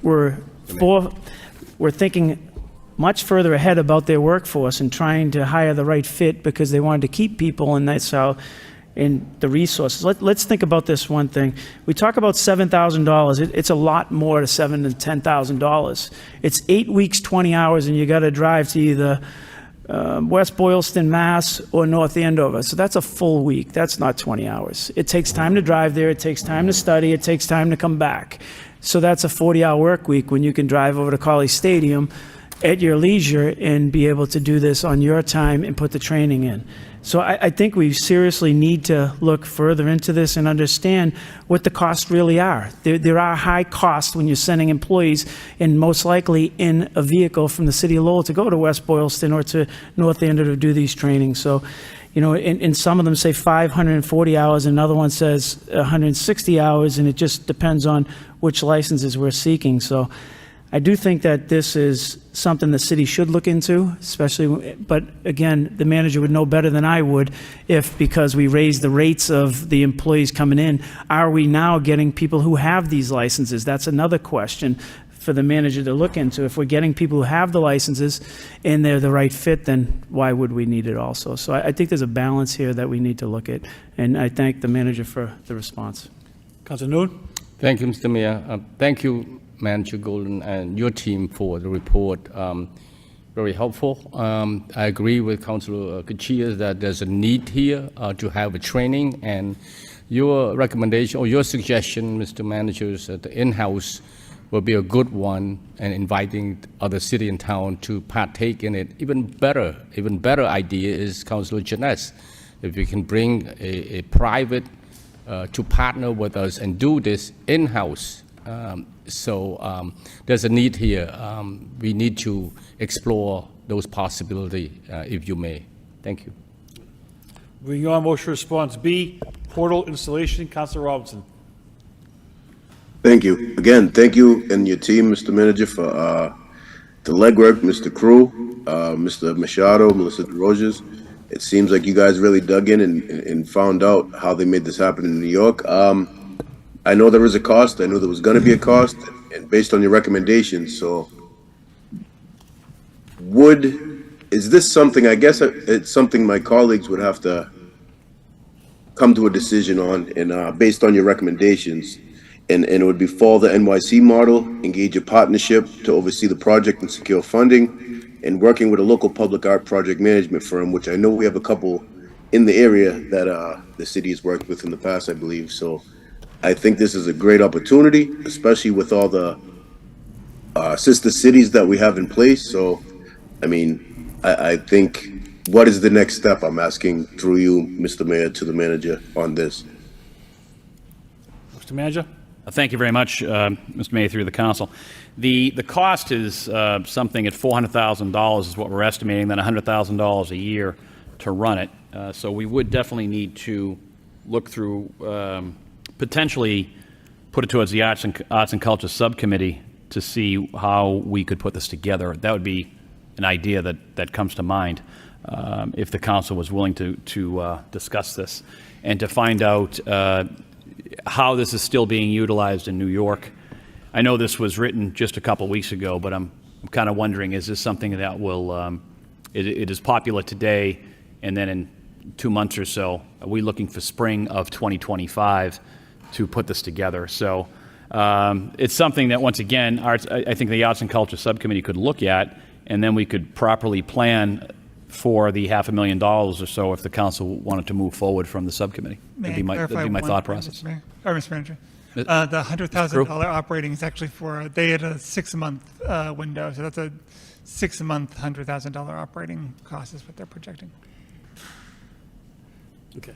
we're thinking much further ahead about their workforce and trying to hire the right fit because they wanted to keep people, and that's how, in the resources. Let's think about this one thing. We talk about $7,000. It's a lot more to $7,000 to $10,000. It's 8 weeks, 20 hours, and you got to drive to either West Boylston, Mass, or North Andover. So that's a full week. That's not 20 hours. It takes time to drive there. It takes time to study. It takes time to come back. So that's a 40-hour work week when you can drive over to Colley Stadium at your leisure and be able to do this on your time and put the training in. So I think we seriously need to look further into this and understand what the costs really are. There are high costs when you're sending employees, and most likely in a vehicle from the city of Lowell to go to West Boylston or to North Andover to do these trainings. So, you know, and some of them say 540 hours, another one says 160 hours, and it just depends on which licenses we're seeking. So I do think that this is something the city should look into, especially, but again, the manager would know better than I would if, because we raised the rates of the employees coming in, are we now getting people who have these licenses? That's another question for the manager to look into. If we're getting people who have the licenses and they're the right fit, then why would we need it also? So I think there's a balance here that we need to look at, and I thank the manager for the response. Councilor Noon? Thank you, Mr. Mayor. Thank you, Manager Golden, and your team for the report. Very helpful. I agree with Councilor Kachia that there's a need here to have a training, and your recommendation or your suggestion, Mr. Managers, that the in-house will be a good one, and inviting other city and town to partake in it. Even better idea is Councilor Janess. If we can bring a private to partner with us and do this in-house. There's a need here. We need to explore those possibilities, if you may. Thank you. Moving on, motion response B, portal installation. Councilor Robinson. Thank you. Again, thank you and your team, Mr. Manager, for the legwork, Mr. Crew, Mr. Machado, Melissa DeRoges. It seems like you guys really dug in and found out how they made this happen in New York. I know there was a cost. I knew there was going to be a cost, and based on your recommendations. So, is this something? I guess it's something my colleagues would have to come to a decision on, and based on your recommendations, and it would be follow the NYC model, engage a partnership to oversee the project and secure funding, and working with a local public art project management firm, which I know we have a couple in the area that the city has worked with in the past, I believe. So I think this is a great opportunity, especially with all the sister cities that we have in place. So, I mean, I think, what is the next step? I'm asking through you, Mr. Mayor, to the manager on this. Mr. Manager? Thank you very much, Mr. Mayor, through the council. The cost is something at $400,000 is what we're estimating, then $100,000 a year to run it. So we would definitely need to look through, potentially put it towards the Arts and Culture Subcommittee to see how we could put this together. That would be an idea that comes to mind if the council was willing to discuss this and to find out how this is still being utilized in New York. I know this was written just a couple weeks ago, but I'm kind of wondering, is this something that will, it is popular today, and then in 2 months or so, are we looking for spring of 2025 to put this together? So it's something that, once again, I think the Arts and Culture Subcommittee could look at, and then we could properly plan for the $500,000 or so if the council wanted to move forward from the subcommittee. That'd be my thought process. Mr. Manager. The $100,000 operating is actually they had a 6-month window, so that's a 6-month $100,000 operating cost is what they're projecting. Okay.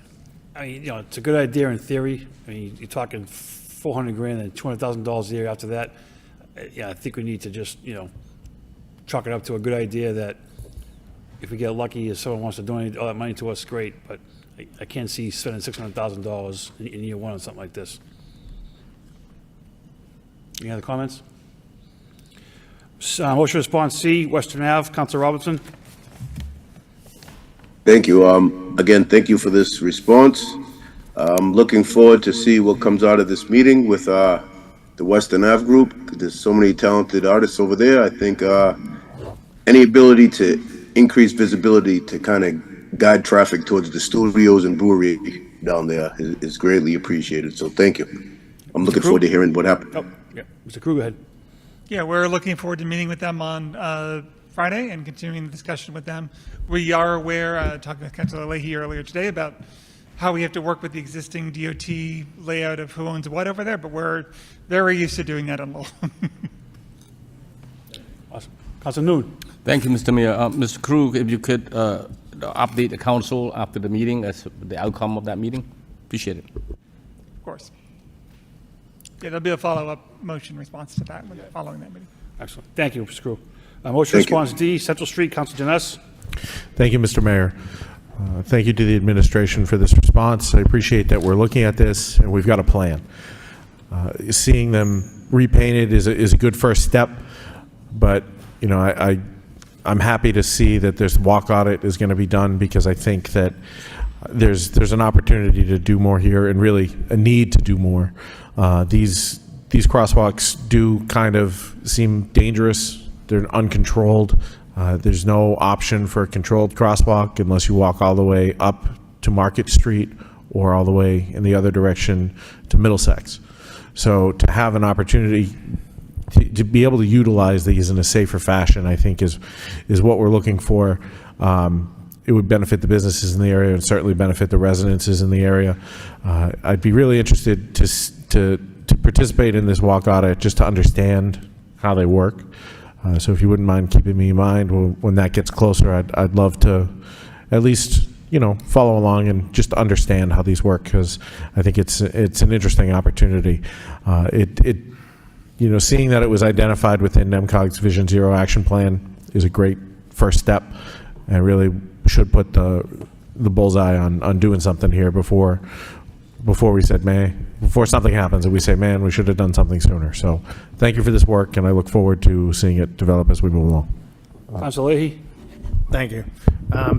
I mean, it's a good idea in theory. I mean, you're talking $400,000 and $200,000 a year after that. Yeah, I think we need to just, chalk it up to a good idea that if we get lucky, if someone wants to donate all that money to us, great. But I can't see spending $600,000 in year one on something like this. Any other comments? Motion response C, Western Ave, Councilor Robinson. Thank you. Again, thank you for this response. I'm looking forward to see what comes out of this meeting with the Western Ave group. There's so many talented artists over there. I think any ability to increase visibility to kind of guide traffic towards the studios and brewery down there is greatly appreciated. So thank you. I'm looking forward to hearing what happened. Oh, yeah. Mr. Crew, go ahead. Yeah, we're looking forward to meeting with them on Friday and continuing the discussion with them. We are aware, talking with Councilor Leahy earlier today, about how we have to work with the existing DOT layout of who owns what over there, but we're very used to doing that on Lowell. Awesome. Councilor Noon. Thank you, Mr. Mayor. Mr. Krug, if you could update the council after the meeting as the outcome of that meeting? Appreciate it. Of course. Yeah, there'll be a follow-up motion response to that following that meeting. Excellent. Thank you, Mr. Crew. Motion response D, Central Street, Council Janess. Thank you, Mr. Mayor. Thank you to the administration for this response. I appreciate that we're looking at this and we've got a plan. Seeing them repainted is a good first step, but you know, I'm happy to see that this walk audit is going to be done, because I think that there's an opportunity to do more here, and really a need to do more. These crosswalks do kind of seem dangerous. They're uncontrolled. There's no option for a controlled crosswalk unless you walk all the way up to Market Street or all the way in the other direction to Middlesex. So to have an opportunity to be able to utilize these in a safer fashion, I think is what we're looking for. It would benefit the businesses in the area and certainly benefit the residences in the area. I'd be really interested to participate in this walk audit just to understand how they work. So if you wouldn't mind keeping me in mind when that gets closer, I'd love to at least, you know, follow along and just understand how these work, because I think it's an interesting opportunity. You know, seeing that it was identified within NEMCOG's Vision Zero action plan is a great first step, and really should put the bullseye on doing something here before we said, before something happens and we say, man, we should have done something sooner. So thank you for this work, and I look forward to seeing it develop as we move along. Councilor Leahy. Thank you.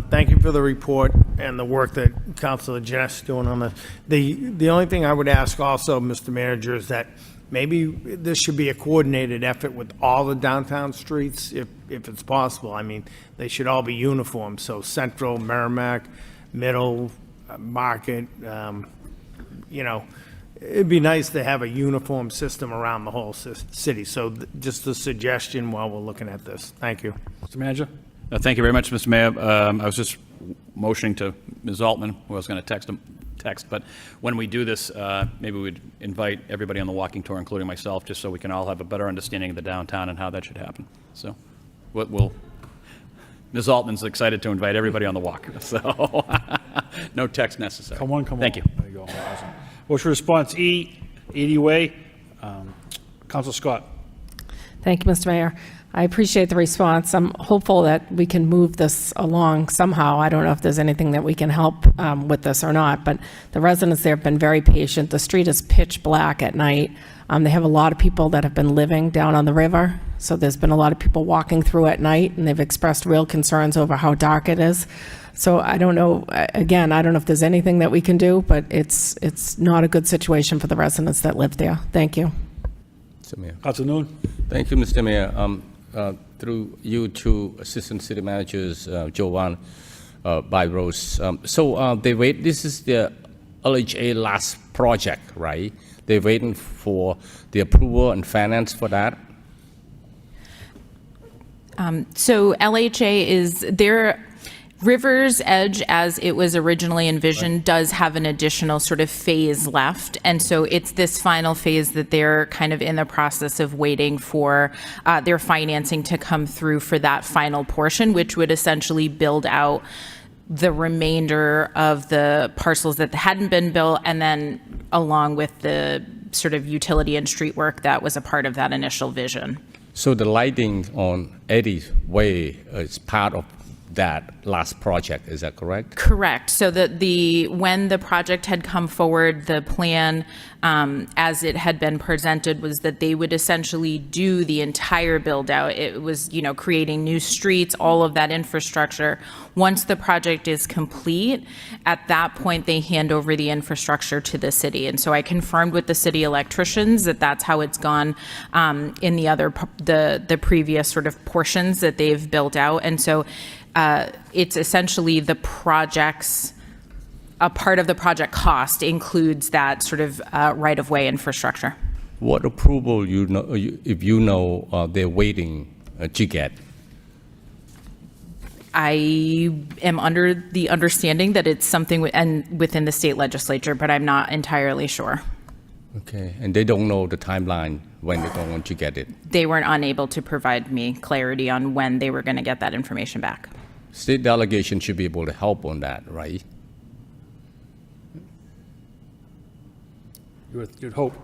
Thank you for the report and the work that Councilor Jess is doing on this. The only thing I would ask also, Mr. Manager, is that maybe this should be a coordinated effort with all the downtown streets, if it's possible. I mean, they should all be uniform. So Central, Merrimack, Middle, Market, you know, it'd be nice to have a uniform system around the whole city. So just a suggestion while we're looking at this. Thank you. Mr. Manager. Thank you very much, Mr. Mayor. I was just motioning to Ms. Altman, who I was going to text, but when we do this, maybe we'd invite everybody on the walking tour, including myself, just so we can all have a better understanding of the downtown and how that should happen. So Ms. Altman's excited to invite everybody on the walk, so no text necessary. Come on. Thank you. There you go. Awesome. Motion response E, 80 Way. Councilor Scott. Thank you, Mr. Mayor. I appreciate the response. I'm hopeful that we can move this along somehow. I don't know if there's anything that we can help with this or not, but the residents there have been very patient. The street is pitch black at night. They have a lot of people that have been living down on the river, so there's been a lot of people walking through at night, and they've expressed real concerns over how dark it is. So I don't know, again, I don't know if there's anything that we can do, but it's not a good situation for the residents that live there. Thank you. Mr. Mayor. Councilor Noon. Thank you, Mr. Mayor. Through you to Assistant City Managers Joanne Rose. This is the LHA last project, right? They're waiting for the approval and finance for that. So LHA is their River's Edge, as it was originally envisioned, does have an additional sort of phase left. And so it's this final phase that they're kind of in the process of waiting for their financing to come through for that final portion, which would essentially build out the remainder of the parcels that hadn't been built, and then along with the sort of utility and street work that was a part of that initial vision. So the lighting on Eddie's Way is part of that last project, is that correct? Correct. So when the project had come forward, the plan as it had been presented was that they would essentially do the entire build out. It was, creating new streets, all of that infrastructure. Once the project is complete, at that point they hand over the infrastructure to the city. And so I confirmed with the city electricians that that's how it's gone in the previous sort of portions that they've built out. And so it's essentially a part of the project cost includes that sort of right-of-way infrastructure. What approval if they're waiting to get? I am under the understanding that it's something within the state legislature, but I'm not entirely sure. Okay, and they don't know the timeline when they're going to get it? They weren't unable to provide me clarity on when they were going to get that information back. state delegation should be able to help on that, right? You'd hope.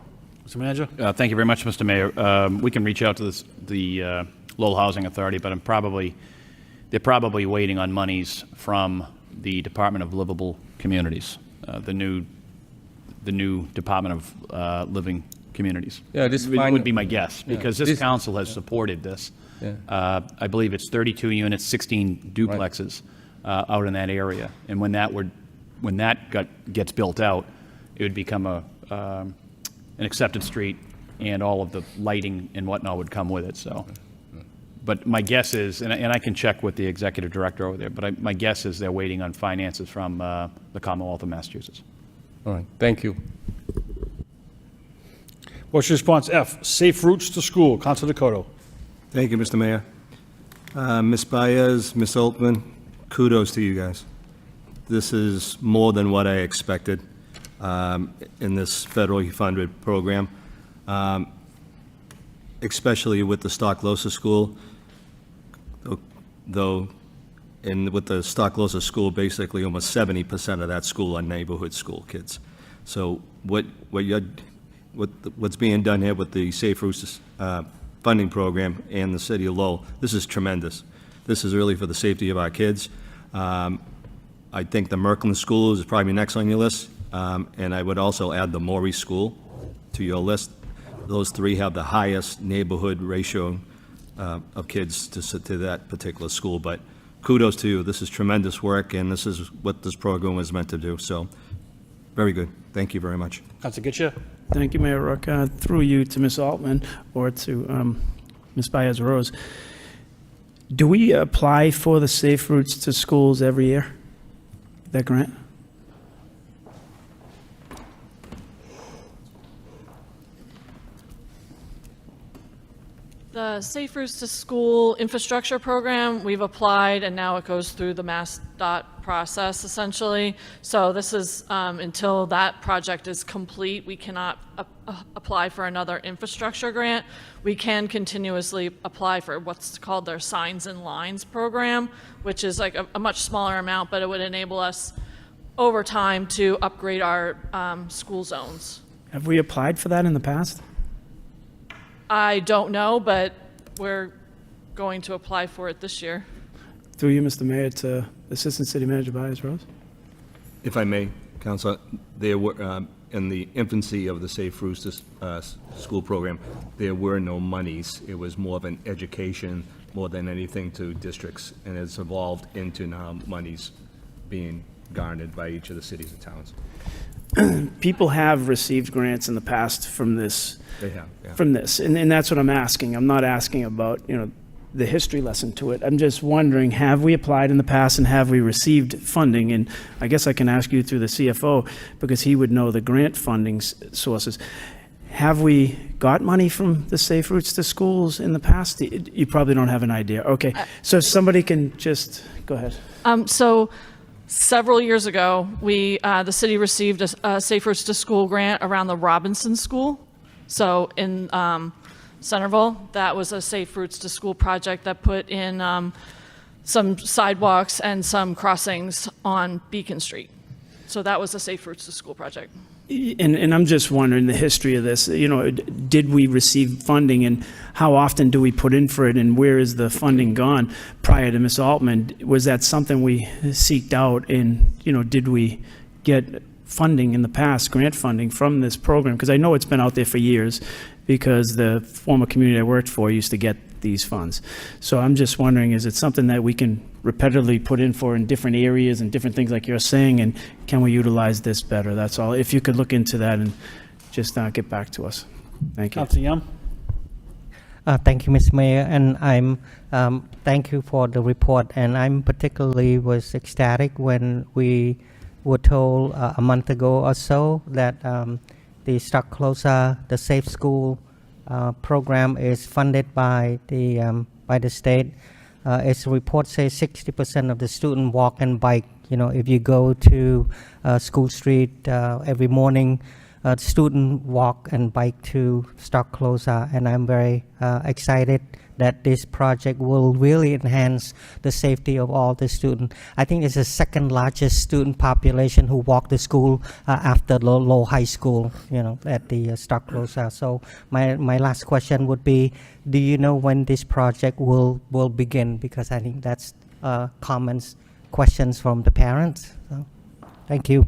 Mr. Manager? Thank you very much, Mr. Mayor. We can reach out to the Lowell Housing Authority, but they're probably waiting on monies from the Department of Livable Communities, the new Department of Living Communities. Yeah, this would be my guess, because this this- council has supported this. Yeah. I believe it's 32 units, 16 duplexes out in that area, and when that gets built out, it would become an accepted street, and all of the lighting and whatnot would come with it. So, but my guess is, and I can check with the executive director over there, but my guess is they're waiting on finances from the Commonwealth of Massachusetts. All right, thank you. Motion response F, safe routes to school. Councilor Dakota. Thank you, Mr. Mayor. Ms. Baez, Ms. Altman, kudos to you guys. This is more than what I expected in this federally funded program, especially with the Stocklosa School, though, and with the Stocklosa School, basically almost 70% of that school are neighborhood school kids. So what's being done here with the Safe Routes funding program and the city of Lowell, this is tremendous. This is really for the safety of our kids. I think the Merkland School is probably next on your list, and I would also add the Morey School to your list. Those three have the highest neighborhood ratio of kids to that particular school, but kudos to you. This is tremendous work, and this is what this program was meant to do, so very good. Thank you very much. Councilor Getchia. Thank you, Mayor Rook. Through you to Ms. Altman or to Ms. Baez-Rose. Do we apply for the Safe Routes to Schools every year? That grant? The Safe Routes to School infrastructure program, we've applied, and now it goes through the MassDOT process, essentially. So this is, until that project is complete, we cannot apply for another infrastructure grant. We can continuously apply for what's called their Signs and Lines program, which is like a much smaller amount, but it would enable us over time to upgrade our school zones. Have we applied for that in the past? I don't know, but we're going to apply for it this year. Through you, Mr. Mayor, to Assistant City Manager Baez-Rose. If I may, Councilor, there were, in the infancy of the Safe Routes to School program, there were no monies. It was more of an education more than anything to districts, and it's evolved into now monies being garnered by each of the cities and towns. People have received grants in the past from this. They have, yeah. From this, and that's what I'm asking. I'm not asking about, the history lesson to it. I'm just wondering, have we applied in the past and have we received funding? And I guess I can ask you through the CFO, because he would know the grant funding sources. Have we got money from the Safe Routes to Schools in the past? You probably don't have an idea. Okay, so if somebody can just, go ahead. So several years ago, the city received a Safe Routes to School grant around the Robinson School. So in Centerville, that was a Safe Routes to School project that put in some sidewalks and some crossings on Beacon Street. So that was a Safe Routes to School project. And I'm just wondering the history of this. Did we receive funding, and how often do we put in for it, and where is the funding gone? Prior to Ms. Altman, was that something we seeked out, and did we get funding in the past, grant funding from this program? Because I know it's been out there for years, because the former community I worked for used to get these funds. So I'm just wondering, is it something that we can repetitively put in for in different areas and different things like you're saying, and can we utilize this better? That's all. If you could look into that and just get back to us. Thank you. Councilor Young. Thank you, Mr. Mayor, and I'm thank you for the report. And I'm particularly was ecstatic when we were told a month ago or so that the Stocklosa, the Safe School program is funded by the state. Its report says 60% of the students walk and bike. If you go to School Street every morning, student walk and bike to Stock Closer, and I'm very excited that this project will really enhance the safety of all the students. I think it's the second largest student population who walk to school after Lowell High School, at the Stock Closer. So my last question would be, do you know when this project will begin? Because I think that's questions from the parents. So, thank you.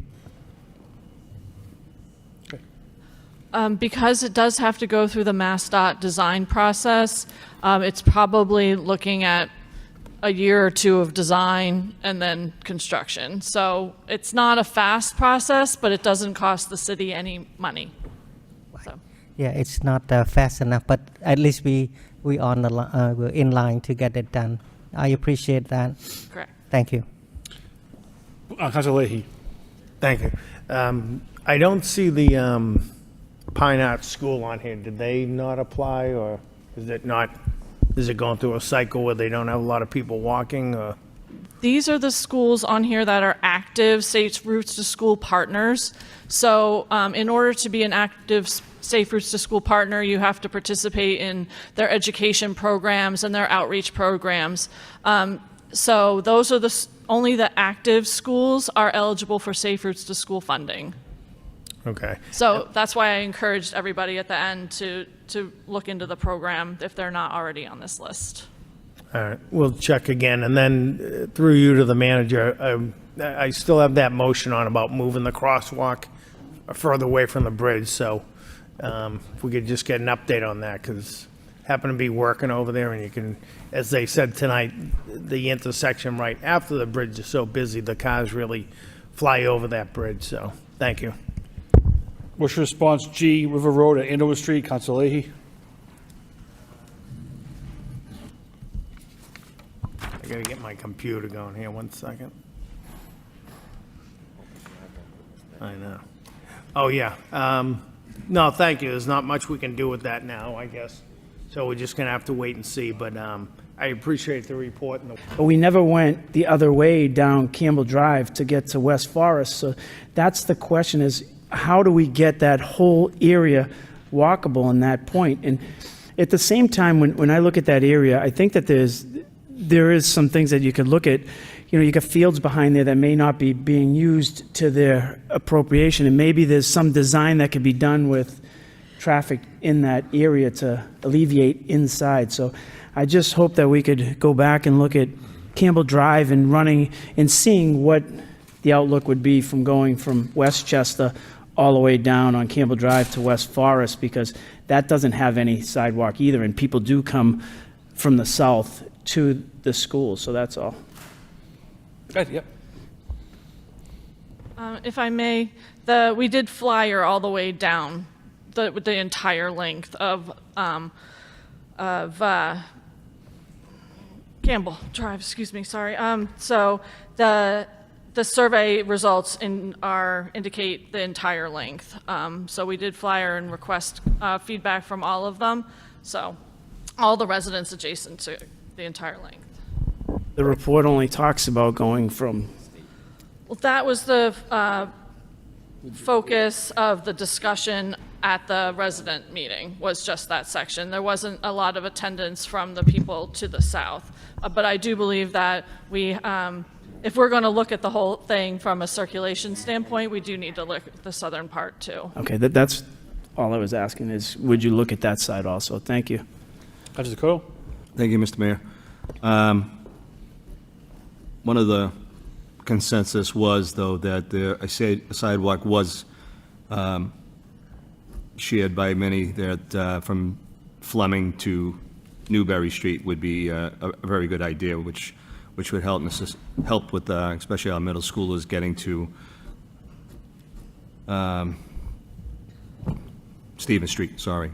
Because it does have to go through the MassDOT design process, it's probably looking at a year or two of design and then construction. So it's not a fast process, but it doesn't cost the city any money. So. Yeah, it's not fast enough, but at least we're in line to get it done. I appreciate that. Correct. Thank you. Councilor Leahy. Thank you. I don't see the Pine Arts School on here. Did they not apply, or is it going through a cycle where they don't have a lot of people walking? Or? These are the schools on here that are active Safe Routes to School partners. So in order to be an active Safe Routes to School partner, you have to participate in their education programs and their outreach programs. So those are only the active schools are eligible for Safe Routes to School funding. Okay. So that's why I encouraged everybody at the end to look into the program if they're not already on this list. All right, we'll check again, and then through you to the manager, I still have that motion on about moving the crosswalk further away from the bridge, so if we could just get an update on that, because happen to be working over there, and you can, as they said tonight, the intersection right after the bridge is so busy, the cars really fly over that bridge, so thank you. What's your response, G, River Road at Andover Street, Councilor Leahy? I gotta get my computer going here, 1 second. I know. Oh, yeah. No, thank you. There's not much we can do with that now, I guess. So we're just gonna have to wait and see, but I appreciate the report. But we never went the other way down Campbell Drive to get to West Forest. So that's the question, is how do we get that whole area walkable in that point? And at the same time, when I look at that area, I think that there is some things that you could look at. You got fields behind there that may not be being used to their appropriation, and maybe there's some design that could be done with traffic in that area to alleviate inside. So I just hope that we could go back and look at Campbell Drive and running and seeing what the outlook would be from going from Westchester all the way down on Campbell Drive to West Forest, because that doesn't have any sidewalk either, and people do come from the south to the school, so that's all. Good, yep. If I may, we did flyer all the way down the entire length of Campbell Drive, excuse me, sorry. So the survey results indicate the entire length. So we did flyer and request feedback from all of them. So all the residents adjacent to the entire length. The report only talks about going from... Well, that was the focus of the discussion at the resident meeting, was just that section. There wasn't a lot of attendance from the people to the south. But I do believe that if we're going to look at the whole thing from a circulation standpoint, we do need to look at the southern part too. Okay, that's all I was asking, is would you look at that side also? Thank you. Councilor Dakota? Thank you, Mr. Mayor. One of the consensus was, though, that a sidewalk was shared by many, that from Fleming to Newberry Street would be a very good idea, which would help with especially our middle schoolers getting to Stevens Street, sorry.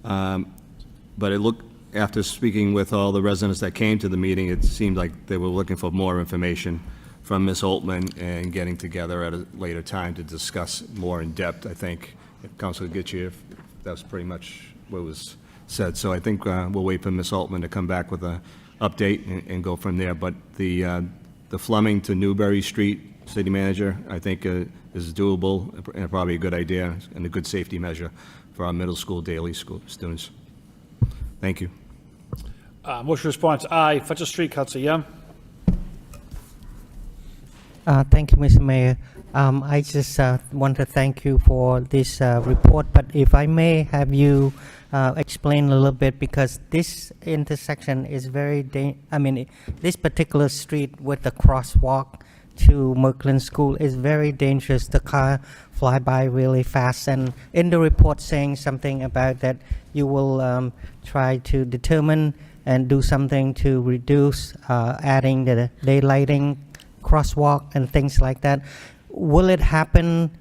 But it looked, after speaking with all the residents that came to the meeting, it seemed like they were looking for more information from Ms. Altman and getting together at a later time to discuss more in depth. I think Councilor Gitchie, that's pretty much what was said. So I think we'll wait for Ms. Altman to come back with an update and go from there. But the Fleming to Newberry Street city manager, I think is doable and probably a good idea and a good safety measure for our middle school, daily school students. Thank you. Motion response, aye. Fletcher Street, Council Young. Thank you, Mr. Mayor. I just want to thank you for this report, but if I may have you explain a little bit, because this intersection is very, this particular street with the crosswalk to Merkland School is very dangerous. The car fly by really fast, and in the report saying something about that you will try to determine and do something to reduce adding the daylighting crosswalk and things like that. Will it happen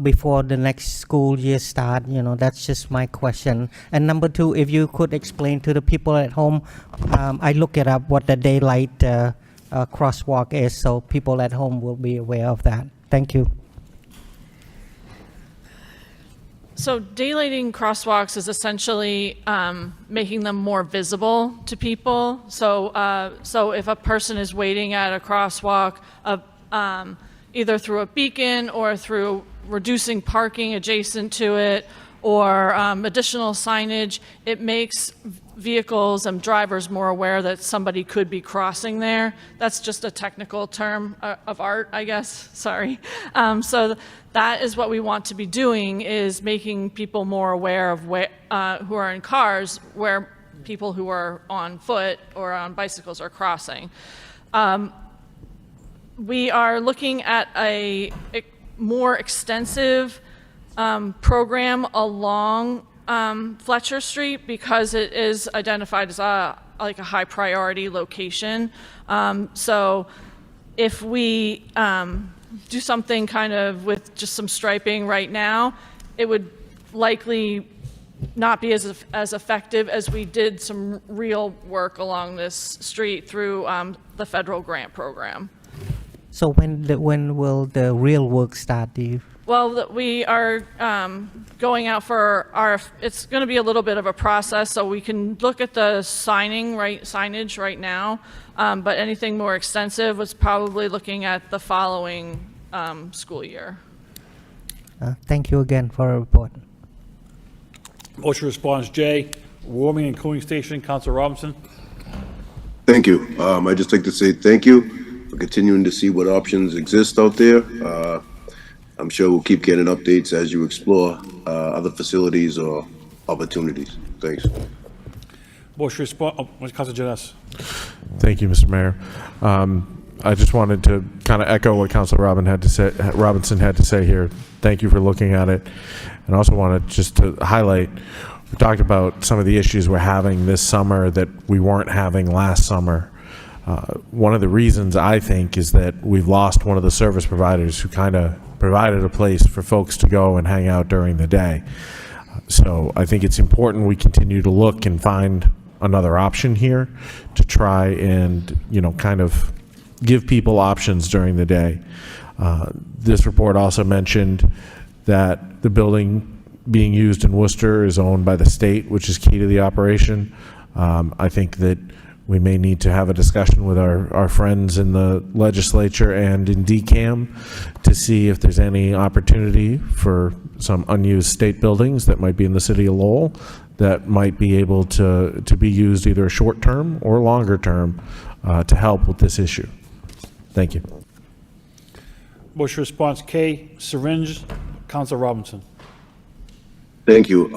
before the next school year start? That's just my question. And number two, if you could explain to the people at home, I look it up what the daylight crosswalk is, so people at home will be aware of that. Thank you. So daylighting crosswalks is essentially making them more visible to people. So if a person is waiting at a crosswalk, either through a beacon or through reducing parking adjacent to it or additional signage, it makes vehicles and drivers more aware that somebody could be crossing there. That's just a technical term of art, I guess. Sorry. So that is what we want to be doing, is making people more aware of who are in cars, where people who are on foot or on bicycles are crossing. We are looking at a more extensive program along Fletcher Street because it is identified as like a high priority location. So if we do something kind of with just some striping right now, it would likely not be as effective as we did some real work along this street through the federal grant program. So when will the real work start, do you? Well, we are going out for it's going to be a little bit of a process, so we can look at the signage right now, but anything more extensive was probably looking at the following school year. Thank you again for a report. Motion response, J. Warming and cooling station, Council Robinson. Thank you. I'd just like to say thank you for continuing to see what options exist out there. I'm sure we'll keep getting updates as you explore other facilities or opportunities. Thanks. Motion response, Council Janess. Thank you, Mr. Mayor. I just wanted to kind of echo what Councilor Robinson had to say here. Thank you for looking at it. And also wanted just to highlight, we talked about some of the issues we're having this summer that we weren't having last summer. One of the reasons, I think, is that we've lost one of the service providers who kind of provided a place for folks to go and hang out during the day. So I think it's important we continue to look and find another option here to try and, kind of give people options during the day. This report also mentioned that the building being used in Worcester is owned by the state, which is key to the operation. I think that we may need to have a discussion with our friends in the legislature and in DCAM to see if there's any opportunity for some unused state buildings that might be in the city of Lowell that might be able to be used either a short term or longer term to help with this issue. Thank you. Motion response, K. Syringe, Council Robinson. Thank you.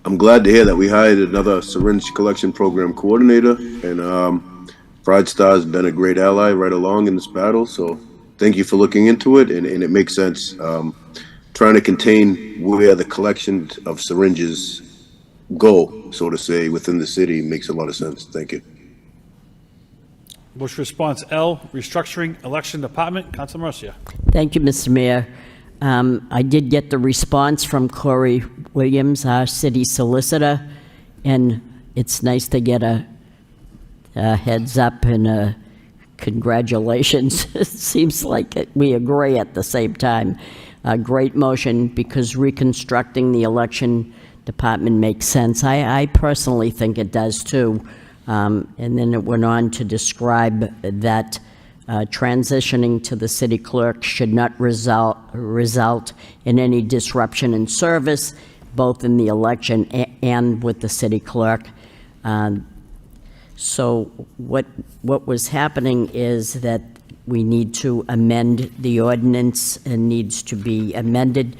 I'm glad to hear that we hired another syringe collection program coordinator, and Pride Star has been a great ally right along in this battle. So thank you for looking into it, and it makes sense. Trying to contain where the collection of syringes go, so to say, within the city makes a lot of sense. Thank you. Motion response, L. Restructuring Election Department, Council Mercia. Thank you, Mr. Mayor. I did get the response from Corey Williams, our city solicitor, and it's nice to get a heads up and a congratulations. It seems like we agree at the same time. A great motion, because reconstructing the election department makes sense. I personally think it does too. And then it went on to describe that transitioning to the city clerk should not result in any disruption in service, both in the election and with the city clerk. So what was happening is that we need to amend the ordinance and needs to be amended.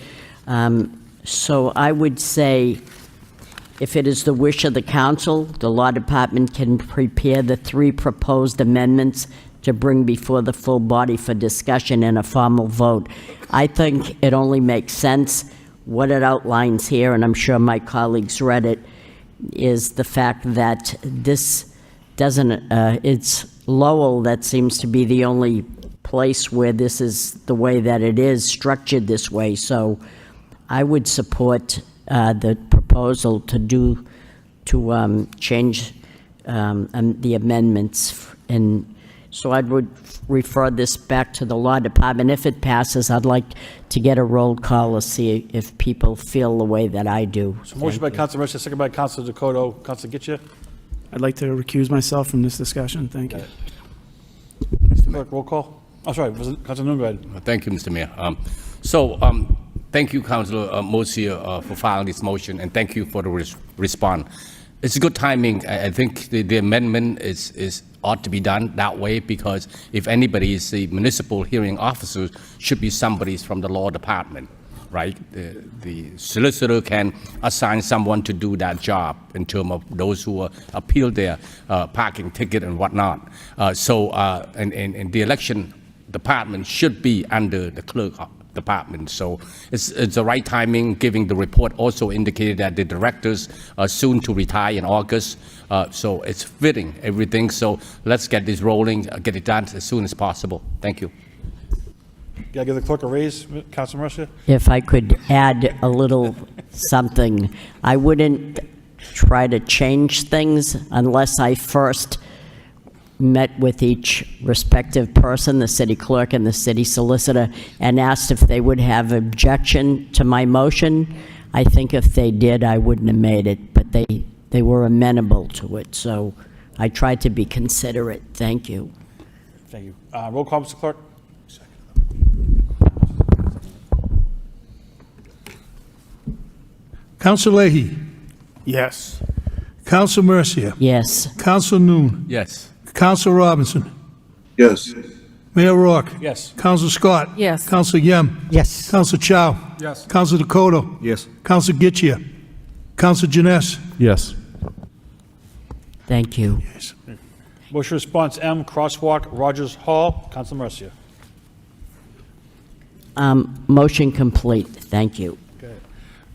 So I would say, if it is the wish of the council, the law department can prepare the 3 proposed amendments to bring before the full body for discussion and a formal vote. I think it only makes sense. What it outlines here, and I'm sure my colleagues read it, is the fact that this doesn't, it's Lowell that seems to be the only place where this is the way that it is structured this way. So I would support the proposal to change the amendments. And so I would refer this back to the law department. If it passes, I'd like to get a roll call to see if people feel the way that I do. So motion by Councilor Mercer, second by Councilor Dakota. Councilor Gitcha. I'd like to recuse myself from this discussion. Thank you. Mr. Clerk, roll call. Oh, sorry, Councilor Noon, go ahead. Thank you, Mr. Mayor. Thank you, Councilor Mercier, for filing this motion, and thank you for the response. It's good timing. I think the amendment ought to be done that way, because if anybody is the municipal hearing officer, should be somebody from the law department, right? The solicitor can assign someone to do that job in terms of those who appeal their parking ticket and whatnot. And the election department should be under the clerk department. So it's the right timing, given the report also indicated that the directors are soon to retire in August. So it's fitting, everything. So let's get this rolling, get it done as soon as possible. Thank you. Gotta give the clerk a raise, Councilor Mercer. If I could add a little something, I wouldn't try to change things unless I first met with each respective person, the city clerk and the city solicitor, and asked if they would have objection to my motion. I think if they did, I wouldn't have made it, but they were amenable to it. So I tried to be considerate. Thank you. Thank you. Roll call, Mr. Clerk. Council Leahy. Yes. Council Mercia. Yes. Council Noon. Yes. Council Robinson. Yes. Mayor Rourke. Yes. Council Scott. Yes. Council Yem. Yes. Council Chow. Yes. Council Dakota. Yes. Council Gitchia. Council Janess. Yes. Thank you. Motion response M, Crosswalk, Rogers Hall. Councilor Mercia. Motion complete. Thank you. Okay.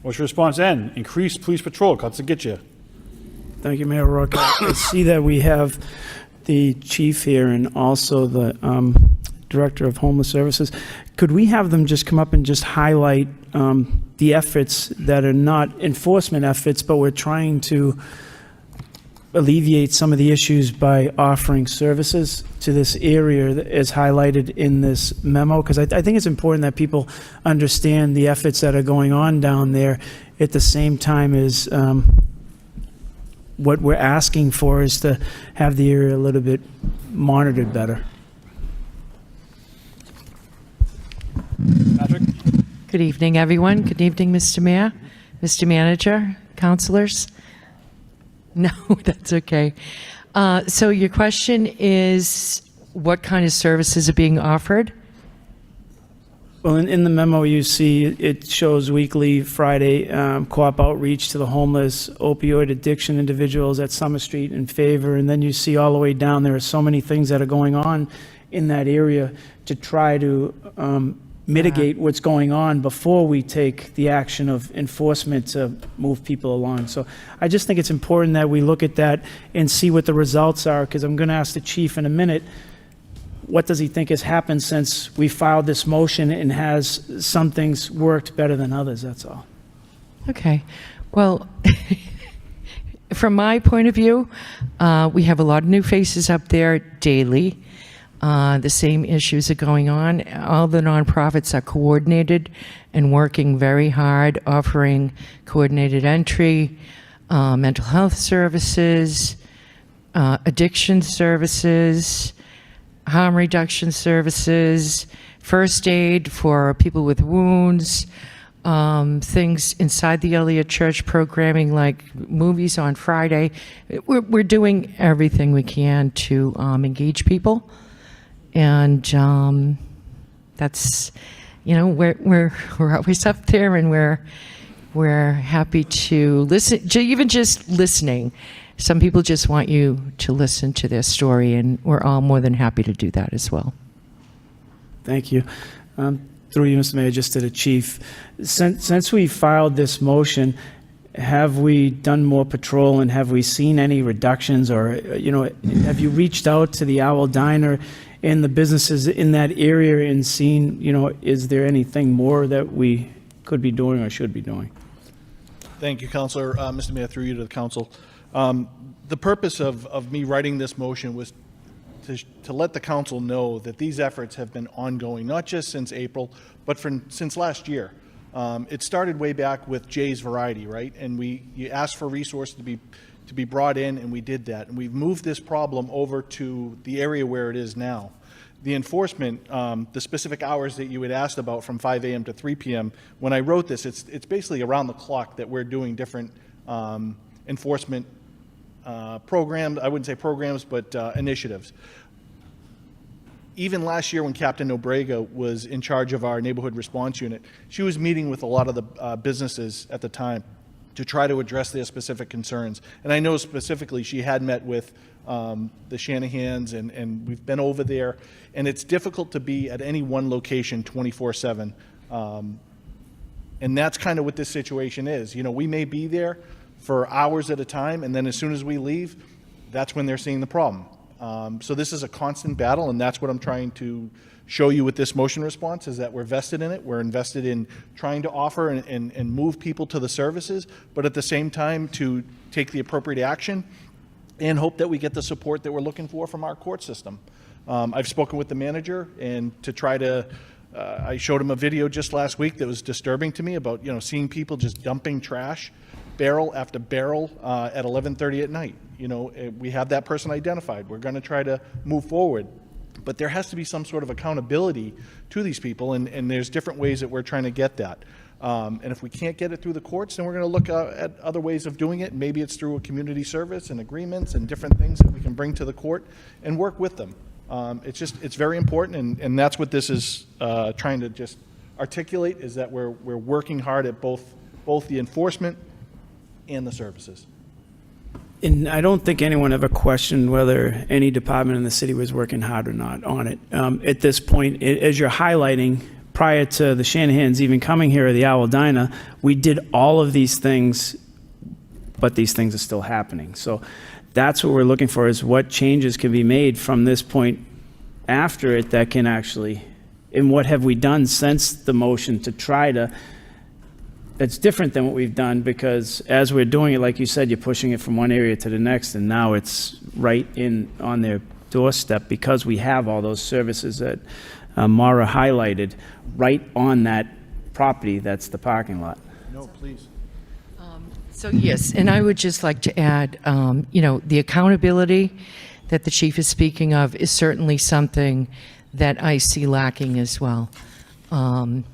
Motion response N, increase police patrol. Councilor Gitchia. Thank you, Mayor Rourke. I see that we have the chief here and also the director of homeless services. Could we have them just come up and just highlight the efforts that are not enforcement efforts, but we're trying to alleviate some of the issues by offering services to this area that is highlighted in this memo? Because I think it's important that people understand the efforts that are going on down there at the same time as what we're asking for is to have the area a little bit monitored better. Patrick? Good evening, everyone. Good evening, Mr. Mayor, Mr. Manager, councilors. No, that's okay. So your question is, what kind of services are being offered? Well, in the memo, you see it shows weekly Friday co-op outreach to the homeless, opioid addiction individuals at Summer Street in Favor, and then you see all the way down there are so many things that are going on in that area to try to mitigate what's going on before we take the action of enforcement to move people along. So I just think it's important that we look at that and see what the results are, because I'm going to ask the chief in a minute, what does he think has happened since we filed this motion, and has some things worked better than others? That's all. Okay. Well, from my point of view, we have a lot of new faces up there daily. The same issues are going on. All the nonprofits are coordinated and working very hard, offering coordinated entry, mental health services, addiction services, harm reduction services, first aid for people with wounds, things inside the Elliott Church programming like movies on Friday. We're doing everything we can to engage people, and that's, we're always up there, and we're happy to listen, even just listening. Some people just want you to listen to their story, and we're all more than happy to do that as well. Thank you. Through you, Mr. Mayor, just to the chief. Since we filed this motion, have we done more patrol, and have we seen any reductions, or, have you reached out to the Owl Diner and the businesses in that area and seen, is there anything more that we could be doing or should be doing? Thank you, Councilor. Mr. Mayor, through you to the council. The purpose of me writing this motion was to let the council know that these efforts have been ongoing, not just since April, but since last year. It started way back with Jay's Variety, right? And you asked for resources to be brought in, and we did that. And we've moved this problem over to the area where it is now. The enforcement, the specific hours that you had asked about from 5 a.m. to 3 p.m., when I wrote this, it's basically around the clock that we're doing different enforcement programs. I wouldn't say programs, but initiatives. Even last year when Captain Nobrega was in charge of our neighborhood response unit, she was meeting with a lot of the businesses at the time to try to address their specific concerns. And I know specifically she had met with the Shanahans, and we've been over there. And it's difficult to be at any one location 24/7. And that's kind of what this situation is. We may be there for hours at a time, and then as soon as we leave, that's when they're seeing the problem. So this is a constant battle, and that's what I'm trying to show you with this motion response, is that we're vested in it. We're invested in trying to offer and move people to the services, but at the same time to take the appropriate action and hope that we get the support that we're looking for from our court system. I've spoken with the manager, and to try to, I showed him a video just last week that was disturbing to me about, seeing people just dumping trash, barrel after barrel, at 11:30 at night. We have that person identified. We're going to try to move forward. But there has to be some sort of accountability to these people, and there's different ways that we're trying to get that. And if we can't get it through the courts, then we're going to look at other ways of doing it. Maybe it's through a community service and agreements and different things that we can bring to the court and work with them. It's very important, and that's what this is trying to just articulate, is that we're working hard at both the enforcement and the services. And I don't think anyone ever questioned whether any department in the city was working hard or not on it. At this point, as you're highlighting, prior to the Shanahans even coming here at the Owl Diner, we did all of these things, but these things are still happening. So that's what we're looking for, is what changes can be made from this point after it that can actually, and what have we done since the motion to try to. It's different than what we've done, because as we're doing it, like you said, you're pushing it from one area to the next, and now it's right in on their doorstep, because we have all those services that Mara highlighted right on that property that's the parking lot. No, please. So yes, and I would just like to add, the accountability that the chief is speaking of is certainly something that I see lacking as well. In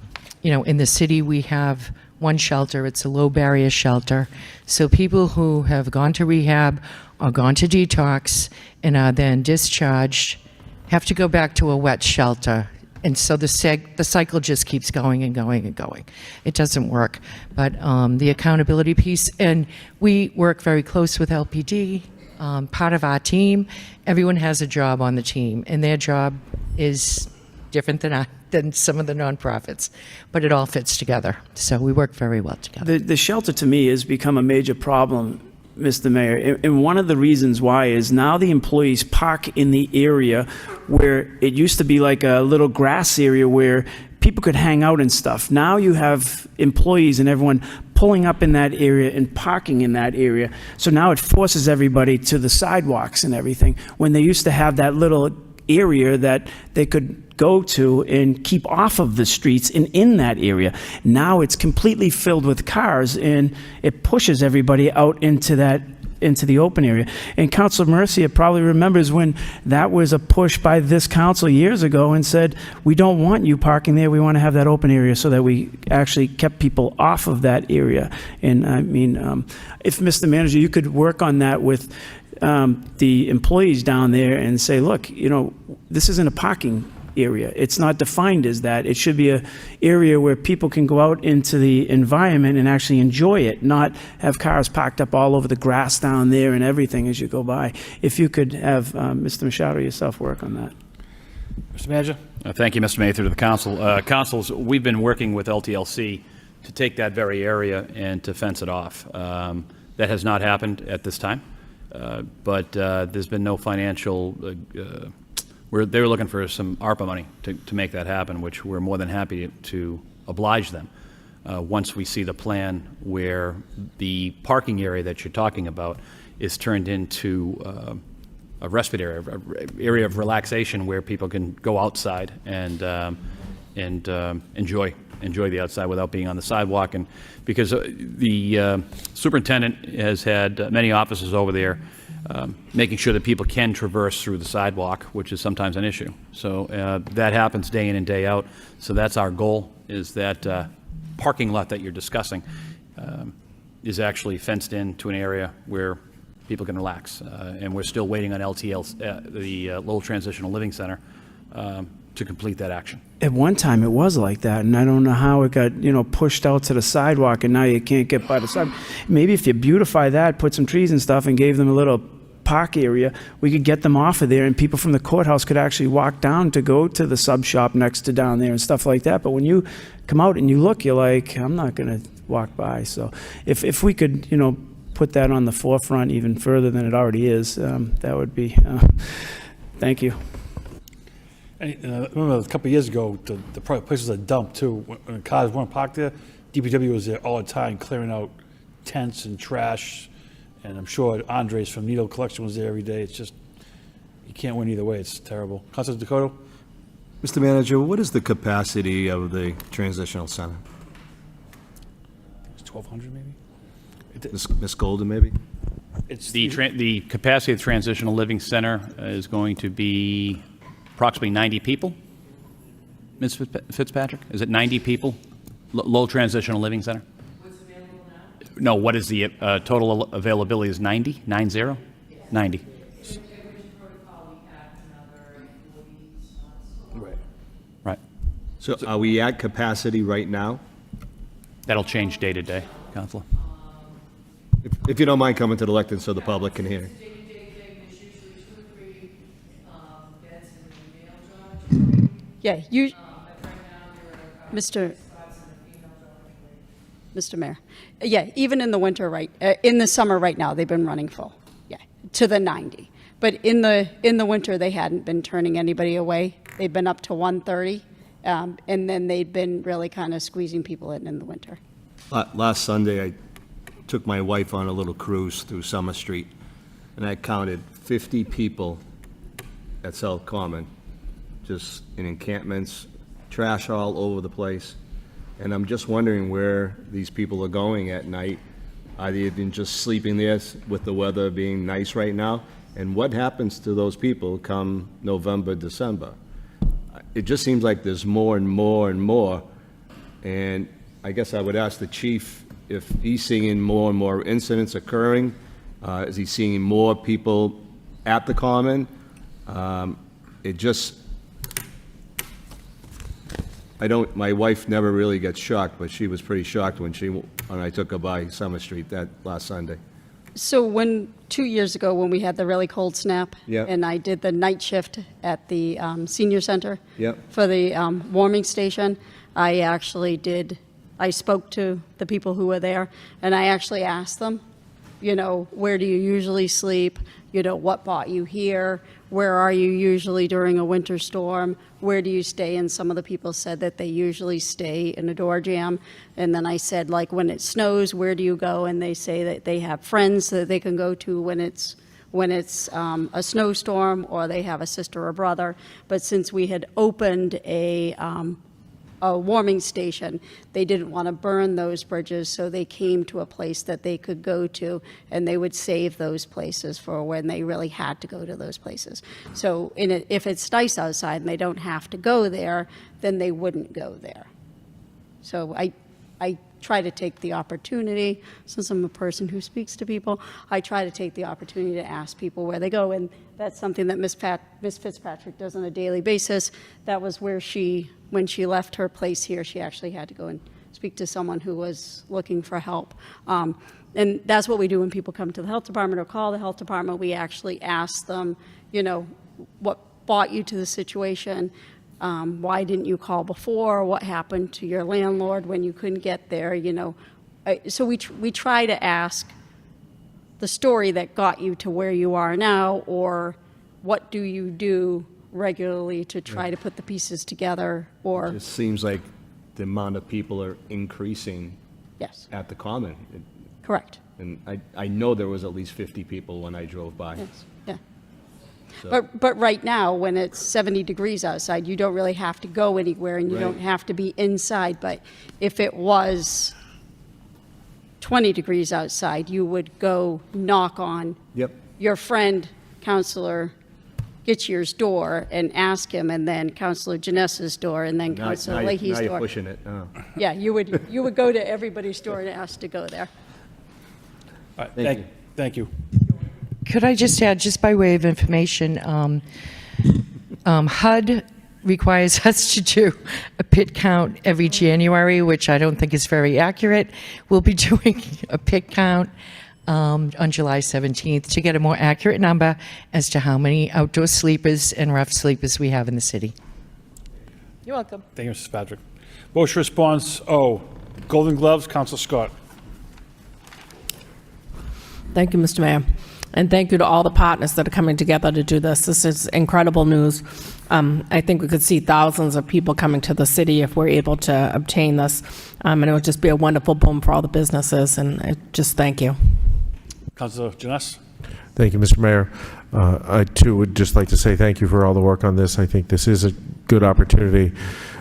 the city, we have one shelter. It's a low barrier shelter. So people who have gone to rehab or gone to detox and are then discharged have to go back to a wet shelter. And so the cycle just keeps going and going and going. It doesn't work. But the accountability piece, and we work very close with LPD, part of our team. Everyone has a job on the team, and their job is different than some of the nonprofits, but it all fits together. So we work very well together. The shelter, to me, has become a major problem, Mr. Mayor. And one of the reasons why is now the employees park in the area where it used to be like a little grass area where people could hang out and stuff. Now you have employees and everyone pulling up in that area and parking in that area. So now it forces everybody to the sidewalks and everything, when they used to have that little area that they could go to and keep off of the streets and in that area. Now it's completely filled with cars, and it pushes everybody out into that into the open area. And Councilor Mercia probably remembers when that was a push by this council years ago and said, we don't want you parking there, we want to have that open area, so that we actually kept people off of that area. And I mean, if Mr. Manager, you could work on that with the employees down there and say, look, you know, this isn't a parking area. It's not defined as that. It should be a area where people can go out into the environment and actually enjoy it, not have cars parked up all over the grass down there and everything as you go by. If you could have Mr. Machado yourself work on that. Mr. Manager? Thank you, Mr. Mayor, through the council. Councils, we've been working with LTLC to take that very area and to fence it off. That has not happened at this time, but there's been no financial they were looking for some ARPA money to make that happen, which we're more than happy to oblige them once we see the plan where the parking area that you're talking about is turned into a respite area, an area of relaxation where people can go outside and enjoy the outside without being on the sidewalk. And because the superintendent has had many officers over there making sure that people can traverse through the sidewalk, which is sometimes an issue. So that happens day in and day out. So that's our goal, is that parking lot that you're discussing is actually fenced in to an area where people can relax. And we're still waiting on LTL, the Lowell Transitional Living Center, to complete that action. At one time, it was like that, and I don't know how it got, pushed out to the sidewalk, and now you can't get by the sidewalk. Maybe if you beautify that, put some trees and stuff, and gave them a little park area, we could get them off of there, and people from the courthouse could actually walk down to go to the sub shop next to down there and stuff like that. But when you come out and you look, you're like, I'm not going to walk by. So if we could, put that on the forefront even further than it already is, that would be, thank you. And, I remember a couple of years ago, the place was a dump too. When cars weren't parked there, DPW was there all the time clearing out tents and trash. And I'm sure Andres from Needle Collection was there every day. It's just, you can't win either way. It's terrible. Councilor Dakota? Mr. Manager, what is the capacity of the transitional center? It's 1,200 maybe? Ms. Golden, maybe? It's The capacity of the Transitional Living Center is going to be approximately 90 people. Ms. Fitzpatrick, is it 90 people? Lowell Transitional Living Center? What's available now? No, what is the total availability is 90? 90? 90. Right. So are we at capacity right now? That'll change day to day, Councilor. If you don't mind coming to the lectern so the public can hear. Yeah, Mr. Mayor. Yeah, even in the winter, in the summer right now, they've been running full. Yeah, to the 90. But in the winter, they hadn't been turning anybody away. They've been up to 130, and then they've been really kind of squeezing people in the winter. Last Sunday, I took my wife on a little cruise through Summer Street, and I counted 50 people at South Common, just in encampments, trash all over the place. And I'm just wondering where these people are going at night. Are they even just sleeping there with the weather being nice right now? And what happens to those people come November, December? It just seems like there's more and more and more. And I guess I would ask the chief if he's seeing more and more incidents occurring. Is he seeing more people at the Common? My wife never really gets shocked, but she was pretty shocked when I took her by Summer Street that last Sunday. So 2 years ago, when we had the really cold snap, Yep. and I did the night shift at the senior center Yep. for the warming station, I spoke to the people who were there, and I actually asked them, where do you usually sleep? What brought you here? Where are you usually during a winter storm? Where do you stay? And some of the people said that they usually stay in a door jam. And then I said, when it snows, where do you go? And they say that they have friends that they can go to when it's a snowstorm, or they have a sister or brother. But since we had opened a a warming station. They didn't want to burn those bridges, so they came to a place that they could go to, and they would save those places for when they really had to go to those places. So if it's nice outside and they don't have to go there, then they wouldn't go there. So I try to take the opportunity, since I'm a person who speaks to people, I try to take the opportunity to ask people where they go, and that's something that Ms. Fitzpatrick does on a daily basis. That was where when she left her place here, she actually had to go and speak to someone who was looking for help. And that's what we do when people come to the health department or call the health department. We actually ask them, what brought you to the situation? Why didn't you call before? What happened to your landlord when you couldn't get there? So we try to ask the story that got you to where you are now, or what do you do regularly to try to put the pieces together? Or It just seems like the amount of people are increasing. Yes. At the Common. Correct. And I know there was at least 50 people when I drove by. Yes. Yeah. So- But right now, when it's 70 degrees outside, you don't really have to go anywhere, and you Right. don't have to be inside. But if it was 20 degrees outside, you would go knock on Yep. your friend, Counselor Gitchier's door, and ask him, and then Counselor Janessa's door, and then Counselor Leahy's Now door. you're pushing it. Oh. Yeah, you would go to everybody's door and ask to go there. All right, thank you. Could I just add, just by way of information, HUD requires us to do a pit count every January, which I don't think is very accurate. We'll be doing a pit count on July 17th to get a more accurate number as to how many outdoor sleepers and rough sleepers we have in the city. You're welcome. Thank you, Mrs. Patrick. Motion response O, Golden Gloves, Council Scott. Thank you, Mr. Mayor. And thank you to all the partners that are coming together to do this. This is incredible news. I think we could see thousands of people coming to the city if we're able to obtain this. And it would just be a wonderful boom for all the businesses. And I just thank you. Councilor Janess. Thank you, Mr. Mayor. I, too, would just like to say thank you for all the work on this. I think this is a good opportunity,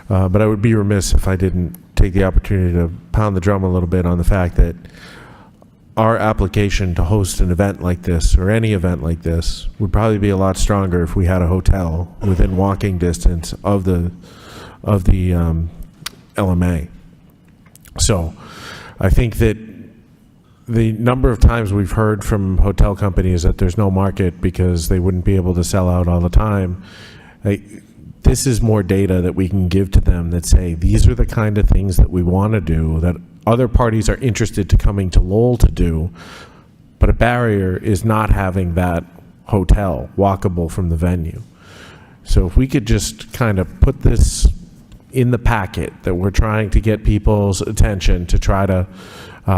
but I would be remiss if I didn't take the opportunity to pound the drum a little bit on the fact that our application to host an event like this, or any event like this, would probably be a lot stronger if we had a hotel within walking distance of the LMA. So I think that the number of times we've heard from hotel companies that there's no market because they wouldn't be able to sell out all the time, this is more data that we can give to them that say, these are the kind of things that we want to do, that other parties are interested to coming to Lowell to do, but a barrier is not having that hotel walkable from the venue. So if we could just kind of put this in the packet that we're trying to get people's attention to try to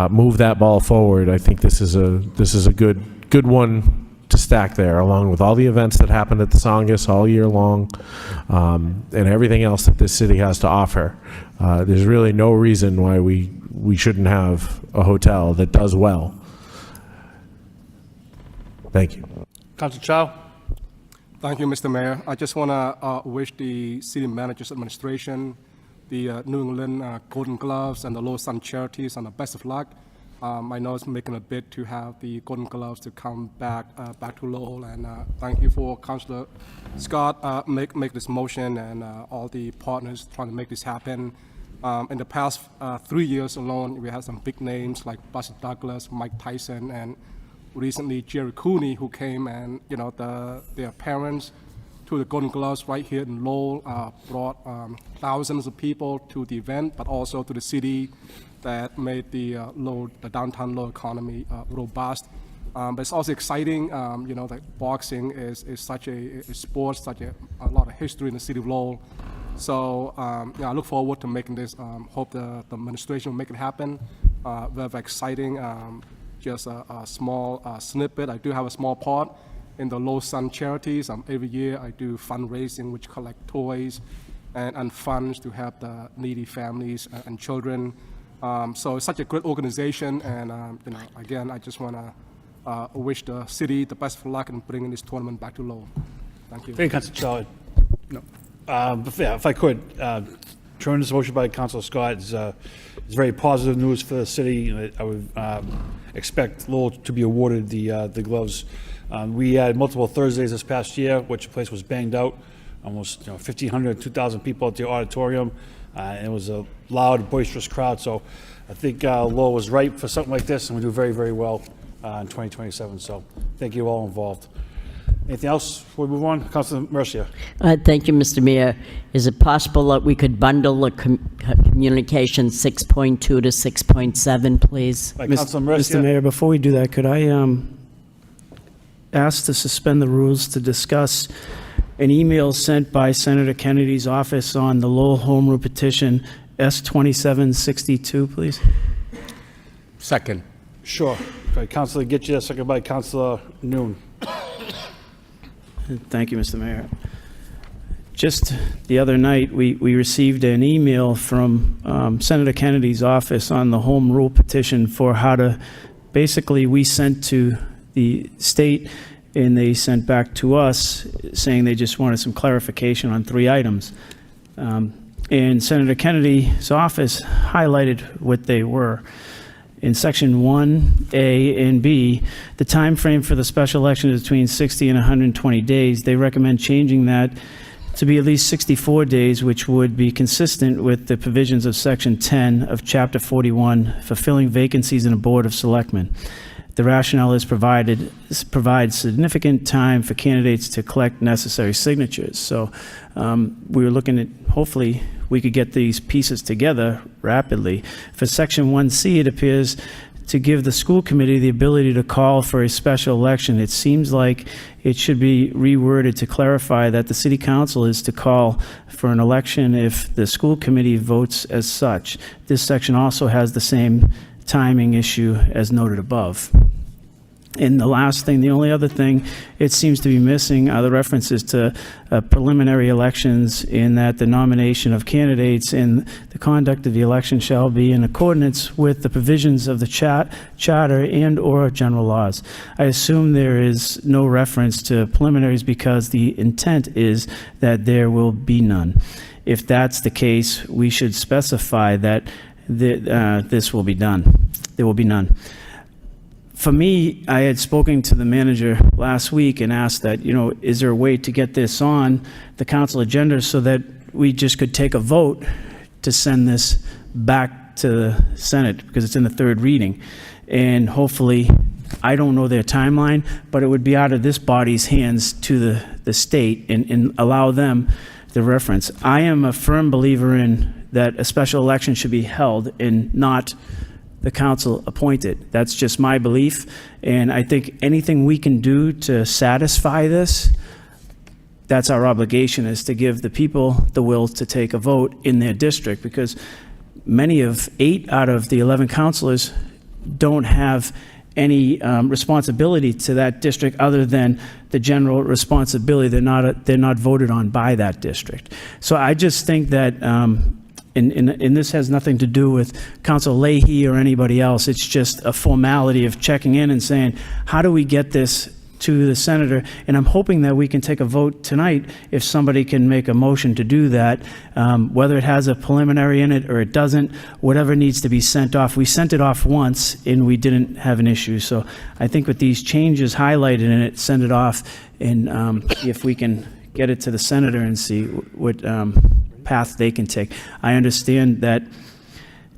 move that ball forward, I think this is a good one to stack there, along with all the events that happen at the Songus all year long, and everything else that this city has to offer. There's really no reason why we shouldn't have a hotel that does well. Thank you. Councilor Chow. Thank you, Mr. Mayor. I just want to wish the city manager's administration, the New England Golden Gloves, and the Lowell Sun Charities on the best of luck. I know it's making a bid to have the Golden Gloves to come back to Lowell, and thank you for Councilor Scott make this motion, and all the partners trying to make this happen. In the past 3 years alone, we had some big names like Buster Douglas, Mike Tyson, and recently Jerry Cooney, who came, and their parents to the Golden Gloves right here in Lowell brought thousands of people to the event, but also to the city that made the downtown Lowell economy robust. But it's also exciting, that boxing is such a sport, such a lot of history in the city of Lowell. So I look forward to making this. Hope the administration will make it happen. Very exciting. Just a small snippet. I do have a small part in the Lowell Sun Charities. Every year I do fundraising, which collect toys and funds to help the needy families and children. So it's such a great organization, and again, I just want to wish the city the best of luck in bringing this tournament back to Lowell. Thank you. Thank you, Councilor Chow. No. If I could, tremendous motion by Councilor Scott. It's very positive news for the city. I would expect Lowell to be awarded the gloves. We had multiple Thursdays this past year, which the place was banged out. Almost 1,500, 2,000 people at the auditorium. And it was a loud, boisterous crowd. So I think Lowell was right for something like this, and we do very, very well in 2027. So thank you all involved. Anything else before we move on? Councilor Mercia. Thank you, Mr. Mayor. Is it possible that we could bundle the communication 6.2 to 6.7, please? Councilor Mercia. Mr. Mayor, before we do that, could I ask to suspend the rules to discuss an email sent by Senator Kennedy's office on the Lowell Home Rule Petition S2762, please? Second. Sure. Okay, Councilor Gitcha, second by Councilor Noon. Thank you, Mr. Mayor. Just the other night, we received an email from Senator Kennedy's office on the home rule petition for how to, basically, we sent to the state and they sent back to us saying they just wanted some clarification on 3 items. And Senator Kennedy's office highlighted what they were. In section 1A and B, the time frame for the special election is between 60 and 120 days. They recommend changing that to be at least 64 days, which would be consistent with the provisions of section 10 of chapter 41, fulfilling vacancies in a board of selectmen. The rationale is provide significant time for candidates to collect necessary signatures. So we were looking at, hopefully, we could get these pieces together rapidly. For section 1C, it appears to give the school committee the ability to call for a special election. It seems like it should be reworded to clarify that the city council is to call for an election if the school committee votes as such. This section also has the same timing issue as noted above. And the last thing, the only other thing it seems to be missing are the references to preliminary elections, in that the nomination of candidates and the conduct of the election shall be in accordance with the provisions of the charter and or general laws. I assume there is no reference to preliminaries because the intent is that there will be none. If that's the case, we should specify that this will be done. There will be none. For me, I had spoken to the manager last week and asked that, is there a way to get this on the council agenda so that we just could take a vote to send this back to the Senate, because it's in the 3rd reading. And hopefully, I don't know their timeline, but it would be out of this body's hands to the state and allow them the reference. I am a firm believer in that a special election should be held and not the council appointed. That's just my belief, and I think anything we can do to satisfy this, that's our obligation, is to give the people the will to take a vote in their district, because many of 8 out of the 11 councilors don't have any responsibility to that district other than the general responsibility. They're not voted on by that district. So I just think that and this has nothing to do with Councilor Leahy or anybody else. It's just a formality of checking in and saying, how do we get this to the senator? And I'm hoping that we can take a vote tonight if somebody can make a motion to do that, whether it has a preliminary in it or it doesn't, whatever needs to be sent off. We sent it off once and we didn't have an issue. So I think with these changes highlighted in it, send it off, and if we can get it to the senator and see what path they can take. I understand that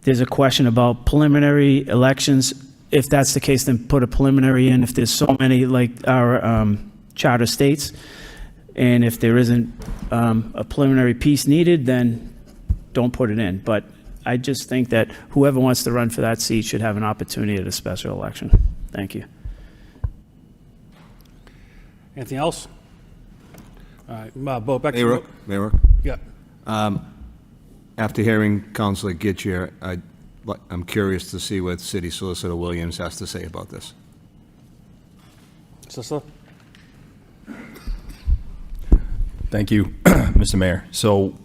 there's a question about preliminary elections. If that's the case, then put a preliminary in if there's so many like our charter states. And if there isn't a preliminary piece needed, then don't put it in. But I just think that whoever wants to run for that seat should have an opportunity at a special election. Thank you. Anything else? All right, Bo, back to Mayor you. Rook? Mayor Rook? Yeah. After hearing Councilor Gitcher, I'm curious to see what City Solicitor Williams has to say about this. Solicitor? Thank you, Mr. Mayor. So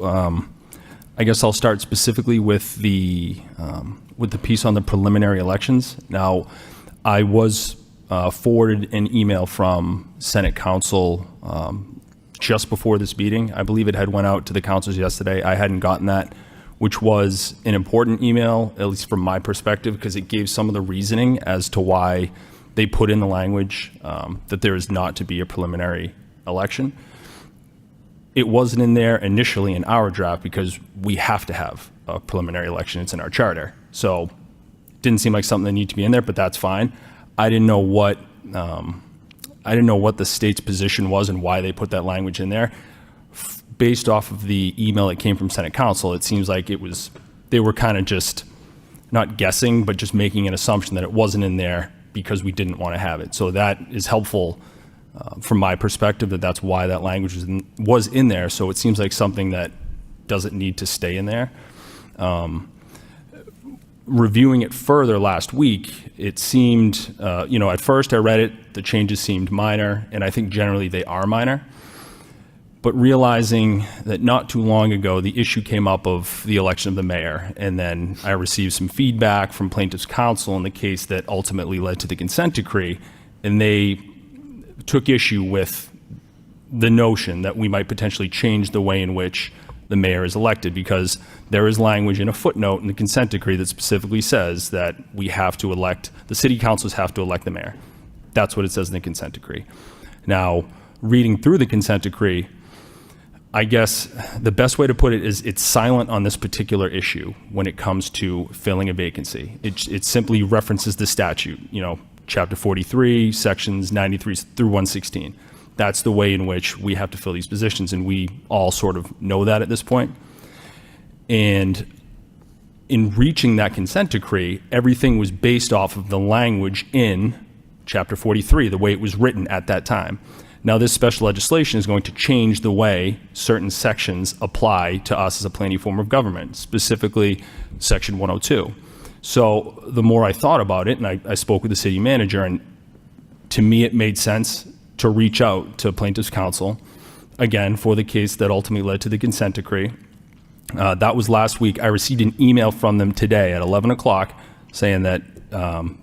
I guess I'll start specifically with the piece on the preliminary elections. Now, I was forwarded an email from Senate Counsel just before this meeting. I believe it had went out to the councils yesterday. I hadn't gotten that which was an important email, at least from my perspective, because it gave some of the reasoning as to why they put in the language that there is not to be a preliminary election. It wasn't in there initially in our draft because we have to have a preliminary election. It's in our charter. So it didn't seem like something that needed to be in there, but that's fine. I didn't know what the state's position was and why they put that language in there. Based off of the email that came from Senate Council, it seems like they were kind of just not guessing, but just making an assumption that it wasn't in there because we didn't want to have it. So that is helpful from my perspective, that's why that language was in there. So it seems like something that doesn't need to stay in there. Reviewing it further last week, it seemed, at first I read it, the changes seemed minor, and I think generally they are minor. But realizing that not too long ago, the issue came up of the election of the mayor, and then I received some feedback from plaintiff's counsel in the case that ultimately led to the consent decree, and they took issue with the notion that we might potentially change the way in which the mayor is elected, because there is language in a footnote in the consent decree that specifically says that the city councils have to elect the mayor. That's what it says in the consent decree. Now, reading through the consent decree, I guess the best way to put it is it's silent on this particular issue when it comes to filling a vacancy. It simply references the statute, Chapter 43, sections 93 through 116. That's the way in which we have to fill these positions, and we all sort of know that at this point. And in reaching that consent decree, everything was based off of the language in Chapter 43, the way it was written at that time. Now, this special legislation is going to change the way certain sections apply to us as a planning form of government, specifically Section 102. So the more I thought about it, and I spoke with the city manager, and to me it made sense to reach out to plaintiff's counsel, again, for the case that ultimately led to the consent decree. That was last week. I received an email from them today at 11 o'clock saying that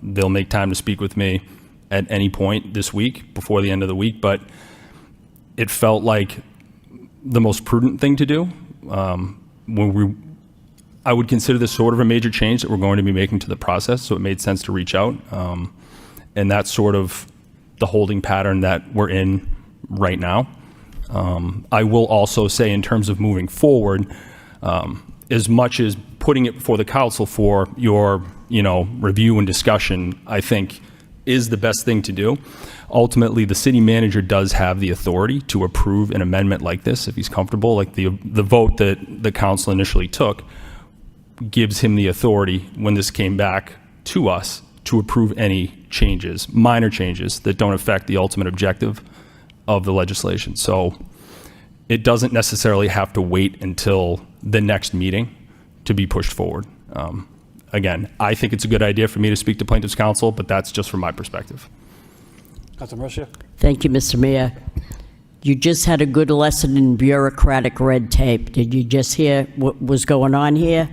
they'll make time to speak with me at any point this week, before the end of the week, but it felt like the most prudent thing to do. I would consider this sort of a major change that we're going to be making to the process, so it made sense to reach out. And that's sort of the holding pattern that we're in right now. I will also say, in terms of moving forward, as much as putting it before the council for your, review and discussion, I think is the best thing to do. Ultimately, the city manager does have the authority to approve an amendment like this if he's comfortable. Like the vote that the council initially took gives him the authority, when this came back to us, to approve any changes, minor changes that don't affect the ultimate objective of the legislation. So it doesn't necessarily have to wait until the next meeting to be pushed forward. Again, I think it's a good idea for me to speak to plaintiff's counsel, but that's just from my perspective. Councilor Mercier? Thank you, Mr. Mayor. You just had a good lesson in bureaucratic red tape. Did you just hear what was going on here?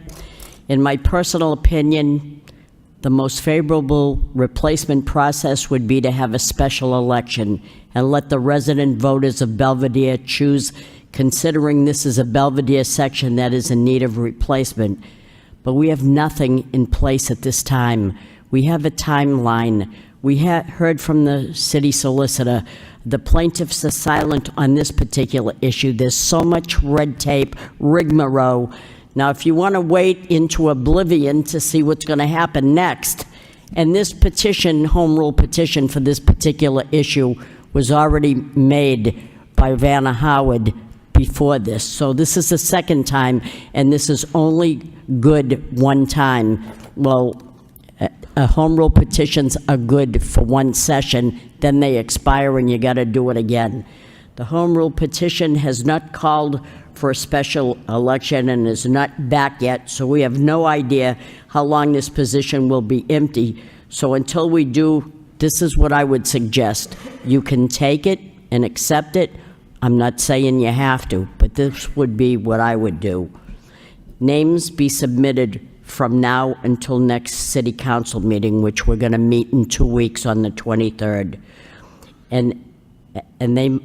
In my personal opinion, the most favorable replacement process would be to have a special election and let the resident voters of Belvedere choose, considering this is a Belvedere section that is in need of replacement. But we have nothing in place at this time. We have a timeline. We heard from the city solicitor. The plaintiffs are silent on this particular issue. There's so much red tape, rigmarole. Now, if you want to wait into oblivion to see what's going to happen next, and this petition, home rule petition for this particular issue, was already made by Vanna Howard before this. So this is the second time, and this is only good one time. Well, home rule petitions are good for one session, then they expire and you got to do it again. The home rule petition has not called for a special election and is not back yet, so we have no idea how long this position will be empty. So until we do, this is what I would suggest. You can take it and accept it. I'm not saying you have to, but this would be what I would do. Names be submitted from now until next city council meeting, which we're going to meet in 2 weeks on the 23rd. And they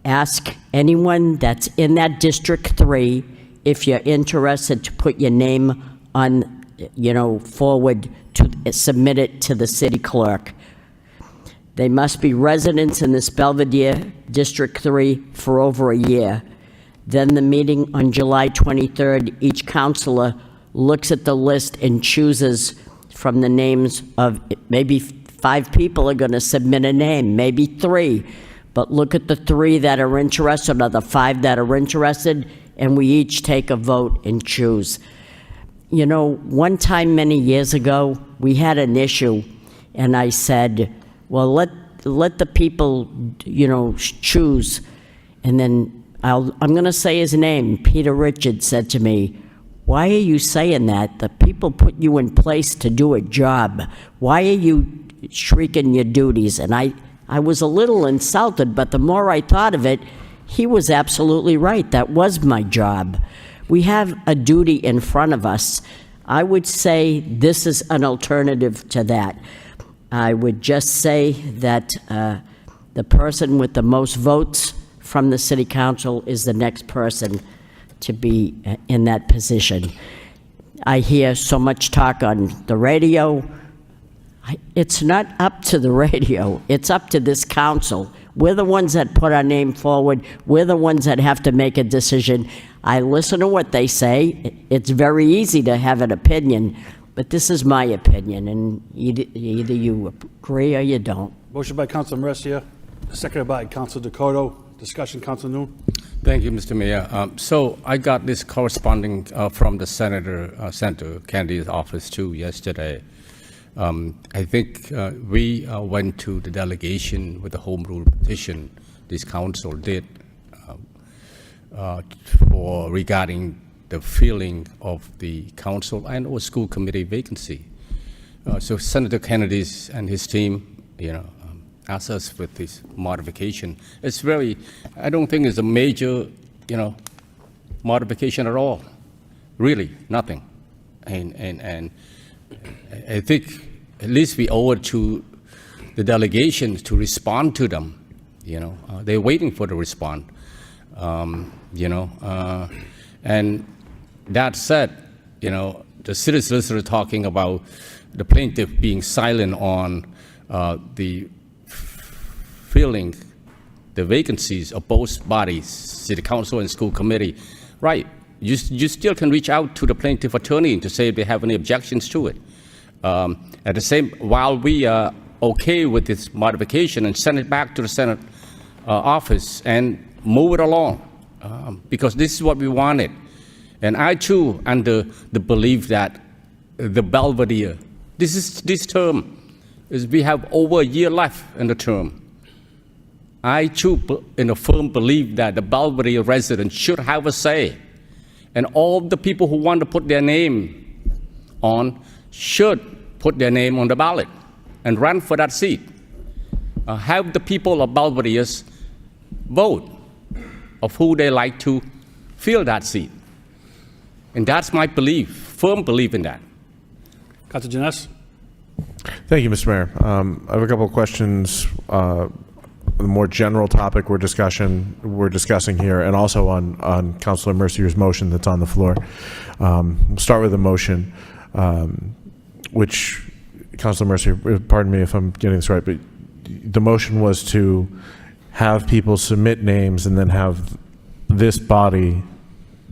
ask anyone that's in that District 3, if you're interested, to put your name on, forward to submit it to the city clerk. They must be residents in this Belvedere District 3 for over a year. Then the meeting on July 23rd, each counselor looks at the list and chooses from the names of, maybe 5 people are going to submit a name, maybe 3. But look at the 3 that are interested or the 5 that are interested, and we each take a vote and choose. One time many years ago, we had an issue, and I said, well, let the people, choose. And then I'm going to say his name. Peter Richards said to me, why are you saying that? The people put you in place to do a job. Why are you shrieking your duties? And I was a little insulted, but the more I thought of it, he was absolutely right. That was my job. We have a duty in front of us. I would say this is an alternative to that. I would just say that the person with the most votes from the city council is the next person to be in that position. I hear so much talk on the radio. It's not up to the radio. It's up to this council. We're the ones that put our name forward. We're the ones that have to make a decision. I listen to what they say. It's very easy to have an opinion, but this is my opinion, and either you agree or you don't. Motion by Councilor Mercia, seconded by Councilor Dakota. Discussion, Councilor Noon. Thank you, Mr. Mayor. So I got this corresponding from the Senator Kennedy's office too yesterday. I think we went to the delegation with the home rule petition this council did for regarding the filling of the council and or school committee vacancy. So Senator Kennedy and his team, asked us with this modification. It's very, I don't think it's a major, modification at all. Really, nothing. And I think at least we owe it to the delegations to respond to them. They're waiting for the response. And that said, the city solicitor talking about the plaintiff being silent on the filling the vacancies of both bodies, city council and school committee. Right, you still can reach out to the plaintiff attorney to say if they have any objections to it. At the same, while we are okay with this modification and send it back to the Senate office and move it along, because this is what we wanted. And I too, under the belief that the Belvedere, this term, is we have over a year left in the term. I too, in a firm belief that the Belvedere residents should have a say, and all the people who want to put their name on should put their name on the ballot and run for that seat. Have the people of Belvedere vote of who they like to fill that seat. And that's my belief, firm belief in that. Councilor Janess. Thank you, Mr. Mayor. I have a couple of questions. The more general topic we're discussing here, and also on Councilor Mercier's motion that's on the floor. We'll start with the motion, which Councilor Mercier, pardon me if I'm getting this right, but the motion was to have people submit names and then have this body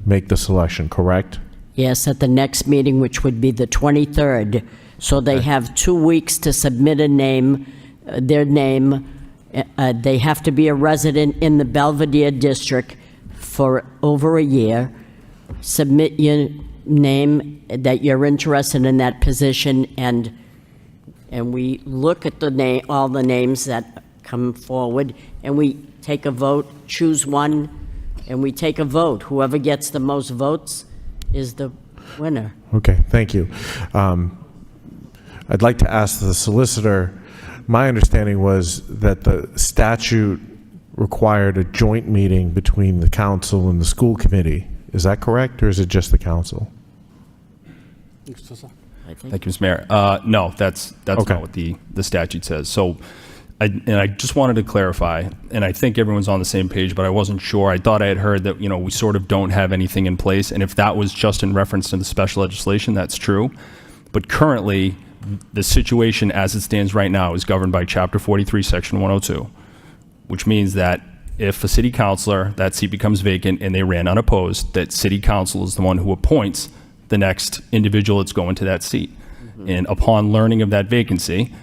make the selection, correct? Yes, at the next meeting, which would be the 23rd. So they have 2 weeks to submit a name, their name. They have to be a resident in the Belvedere district for over a year. Submit your name that you're interested in that position, and we look at all the names that come forward, and we take a vote, choose one, and we take a vote. Whoever gets the most votes is the winner. Okay, thank you. I'd like to ask the solicitor, my understanding was that the statute required a joint meeting between the council and the school committee. Is that correct, or is it just the council? Thank you, Mr. Mayor. No, that's Okay. not what the statute says. So And I just wanted to clarify, and I think everyone's on the same page, but I wasn't sure. I thought I had heard that, we sort of don't have anything in place, and if that was just in reference to the special legislation, that's true. But currently, the situation as it stands right now is governed by Chapter 43, Section 102, which means that if a city councilor, that seat becomes vacant and they ran unopposed, that city council is the one who appoints the next individual that's going to that seat. And upon learning of that vacancy,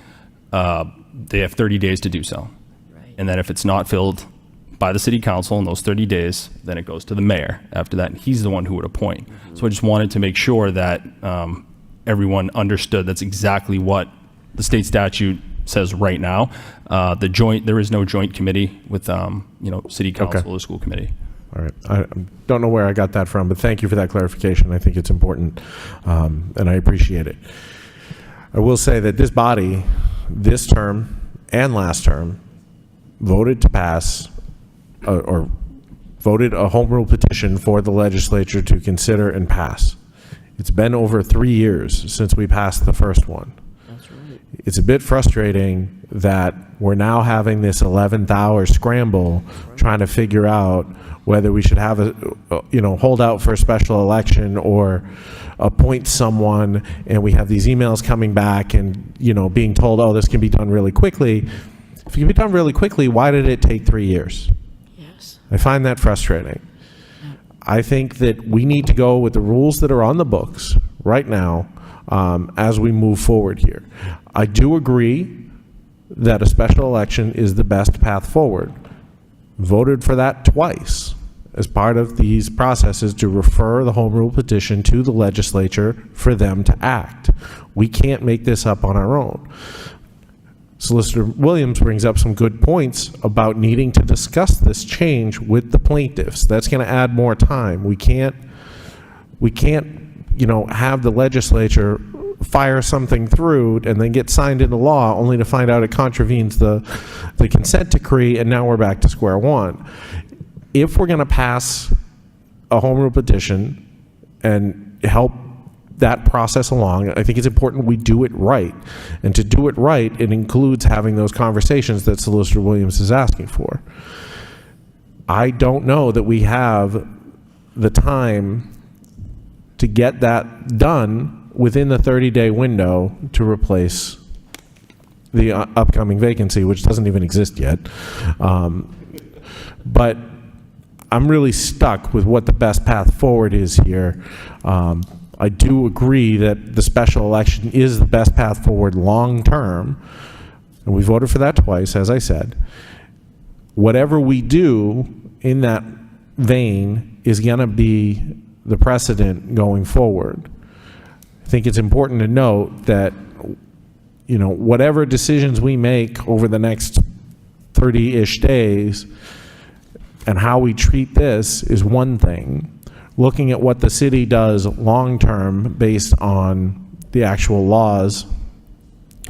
they have 30 days to do so. And then if it's not filled by the city council in those 30 days, then it goes to the mayor after that, and he's the one who would appoint. So I just wanted to make sure that everyone understood that's exactly what the state statute says right now. There is no joint committee with, city council or school committee. All right. I don't know where I got that from, but thank you for that clarification. I think it's important, and I appreciate it. I will say that this body, this term and last term, voted to pass or voted a home rule petition for the legislature to consider and pass. It's been over 3 years since we passed the first one. That's right. It's a bit frustrating that we're now having this 11th hour scramble trying to figure out whether we should have hold out for a special election or appoint someone, and we have these emails coming back and, being told, oh, this can be done really quickly. If it can be done really quickly, why did it take 3 years? Yes. I find that frustrating. I think that we need to go with the rules that are on the books right now as we move forward here. I do agree that a special election is the best path forward. Voted for that twice as part of these processes to refer the home rule petition to the legislature for them to act. We can't make this up on our own. Solicitor Williams brings up some good points about needing to discuss this change with the plaintiffs. That's going to add more time. We can't, have the legislature fire something through and then get signed into law only to find out it contravenes the consent decree, and now we're back to square one. If we're going to pass a home rule petition and help that process along, I think it's important we do it right. And to do it right, it includes having those conversations that Solicitor Williams is asking for. I don't know that we have the time to get that done within the 30-day window to replace the upcoming vacancy, which doesn't even exist yet. But I'm really stuck with what the best path forward is here. I do agree that the special election is the best path forward long term, and we voted for that twice, as I said. Whatever we do in that vein is going to be the precedent going forward. I think it's important to note that, whatever decisions we make over the next 30-ish days and how we treat this is one thing. Looking at what the city does long-term based on the actual laws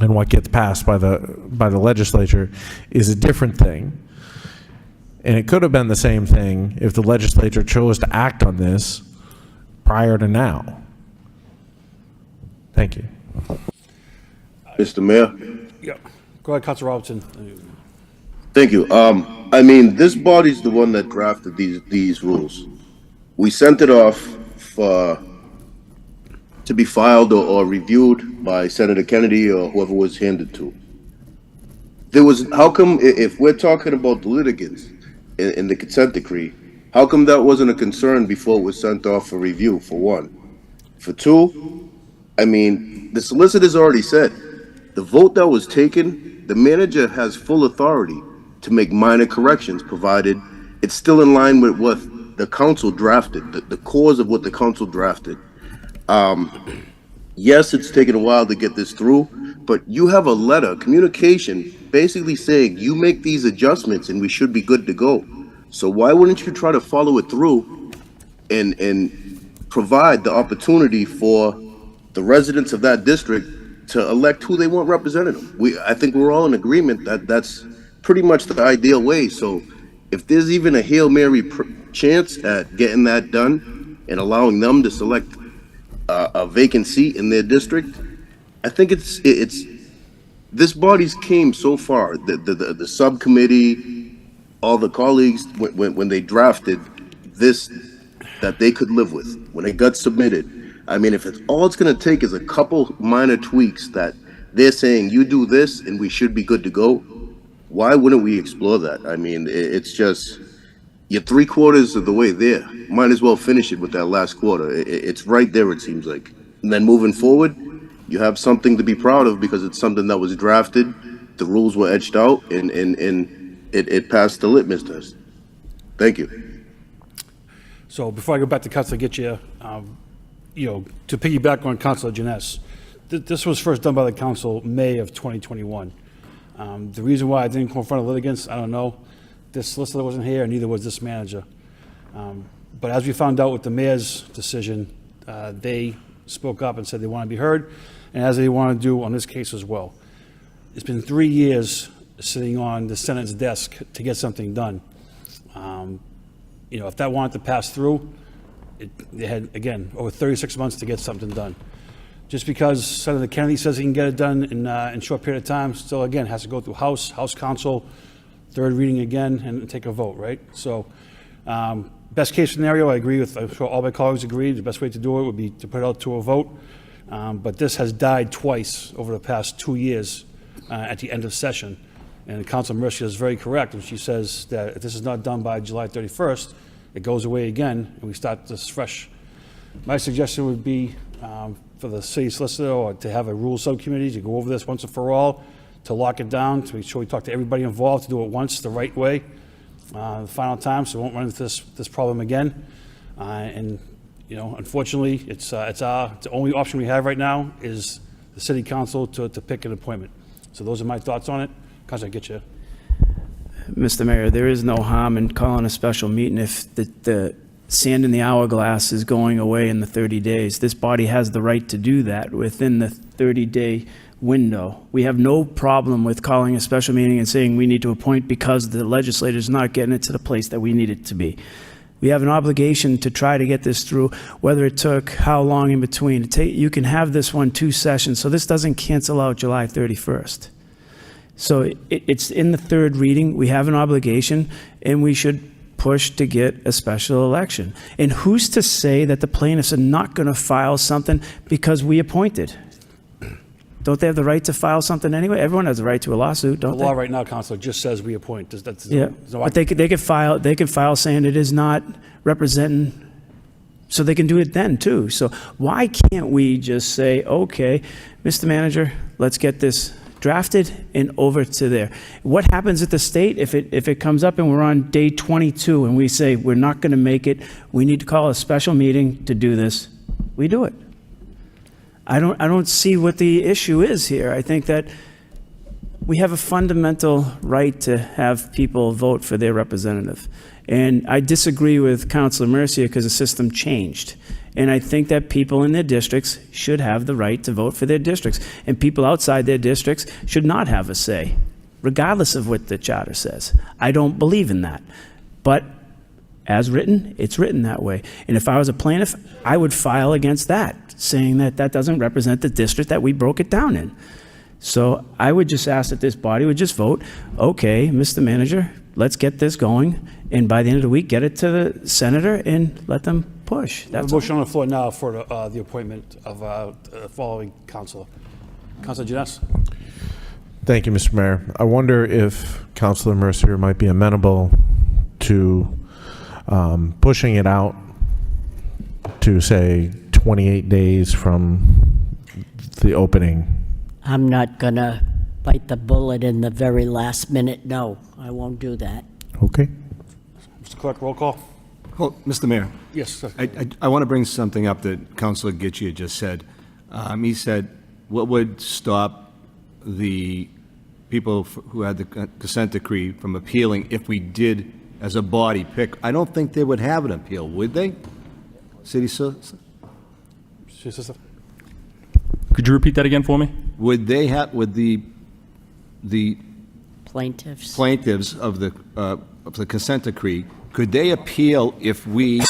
and what gets passed by the legislature is a different thing. And it could have been the same thing if the legislature chose to act on this prior to now. Thank you. Mr. Mayor? Yeah. Go ahead, Councilor Robertson. Thank you. This body's the one that drafted these rules. We sent it off to be filed or reviewed by Senator Kennedy or whoever was handed to. How come, if we're talking about the litigants in the consent decree, how come that wasn't a concern before it was sent off for review, for one? For two, the solicitor's already said, the vote that was taken, the manager has full authority to make minor corrections, provided it's still in line with what the council drafted, the cause of what the council drafted. Yes, it's taken a while to get this through, but you have a letter, communication, basically saying you make these adjustments and we should be good to go. So why wouldn't you try to follow it through and provide the opportunity for the residents of that district to elect who they want representing them? I think we're all in agreement that that's pretty much the ideal way. So if there's even a Hail Mary chance at getting that done and allowing them to select a vacant seat in their district, I think it's this body's came so far, the subcommittee, all the colleagues, when they drafted this, that they could live with, when it got submitted. I mean, if all it's going to take is a couple minor tweaks that they're saying, you do this and we should be good to go, why wouldn't we explore that? I mean, it's just, you're 3/4 of the way there. Might as well finish it with that last quarter. It's right there, it seems like. And then moving forward, you have something to be proud of because it's something that was drafted, the rules were etched out, and it passed the litmus test. Thank you. So before I go back to Councilor Getchia, to piggyback on Councilor Janess, this was first done by the council May of 2021. The reason why I didn't go in front of litigants, I don't know. This solicitor wasn't here, and neither was this manager. But as we found out with the mayor's decision, they spoke up and said they want to be heard, and as they want to do on this case as well. It's been 3 years sitting on the Senate's desk to get something done. If that wanted to pass through, they had, again, over 36 months to get something done. Just because Senator Kennedy says he can get it done in a short period of time, still, again, has to go through House Council, third reading again, and take a vote, right? So, best case scenario, I agree with, I'm sure all my colleagues agree, the best way to do it would be to put it out to a vote. But this has died twice over the past 2 years at the end of session. And Councilor Mercia is very correct when she says that if this is not done by July 31st, it goes away again and we start this fresh. My suggestion would be for the city solicitor or to have a rules subcommittee to go over this once and for all, to lock it down, to make sure we talk to everybody involved, to do it once the right way, the final time, so we won't run into this problem again. Unfortunately, it's the only option we have right now is the city council to pick an appointment. So those are my thoughts on it. Councilor Getchia. Mr. Mayor, there is no harm in calling a special meeting if the sand in the hourglass is going away in the 30 days. This body has the right to do that within the 30-day window. We have no problem with calling a special meeting and saying we need to appoint because the legislator's not getting it to the place that we need it to be. We have an obligation to try to get this through, whether it took how long in between. You can have this one 2 sessions, so this doesn't cancel out July 31st. So it's in the third reading. We have an obligation, and we should push to get a special election. And who's to say that the plaintiffs are not going to file something because we appointed? Don't they have the right to file something anyway? Everyone has the right to a lawsuit, don't they? The law right now, Councilor, just says we appoint. But they could file saying it is not representing, so they can do it then too. So why can't we just say, okay, Mr. Manager, let's get this drafted and over to there. What happens at the state if it comes up and we're on day 22 and we say we're not going to make it, we need to call a special meeting to do this? We do it. I don't see what the issue is here. I think that we have a fundamental right to have people vote for their representative. And I disagree with Councilor Mercia because the system changed. And I think that people in their districts should have the right to vote for their districts. And people outside their districts should not have a say, regardless of what the charter says. I don't believe in that. But as written, it's written that way. And if I was a plaintiff, I would file against that, saying that that doesn't represent the district that we broke it down in. So I would just ask that this body would just vote, okay, Mr. Manager, let's get this going. And by the end of the week, get it to the senator and let them push. That's a motion on the floor now for the appointment of following councilor. Councilor Janess. Thank you, Mr. Mayor. I wonder if Councilor Mercier might be amenable to pushing it out to, say, 28 days from the opening. I'm not going to bite the bullet in the very last minute. No, I won't do that. Okay. Mr. Clerk, roll call. Well, Mr. Mayor. Yes, sir. I want to bring something up that Councilor Getchia just said. He said, what would stop the people who had the consent decree from appealing if we did, as a body, pick? I don't think they would have an appeal, would they? City Solicitor? Could you repeat that again for me? Would they have, would the plaintiffs of the consent decree, could they appeal if we,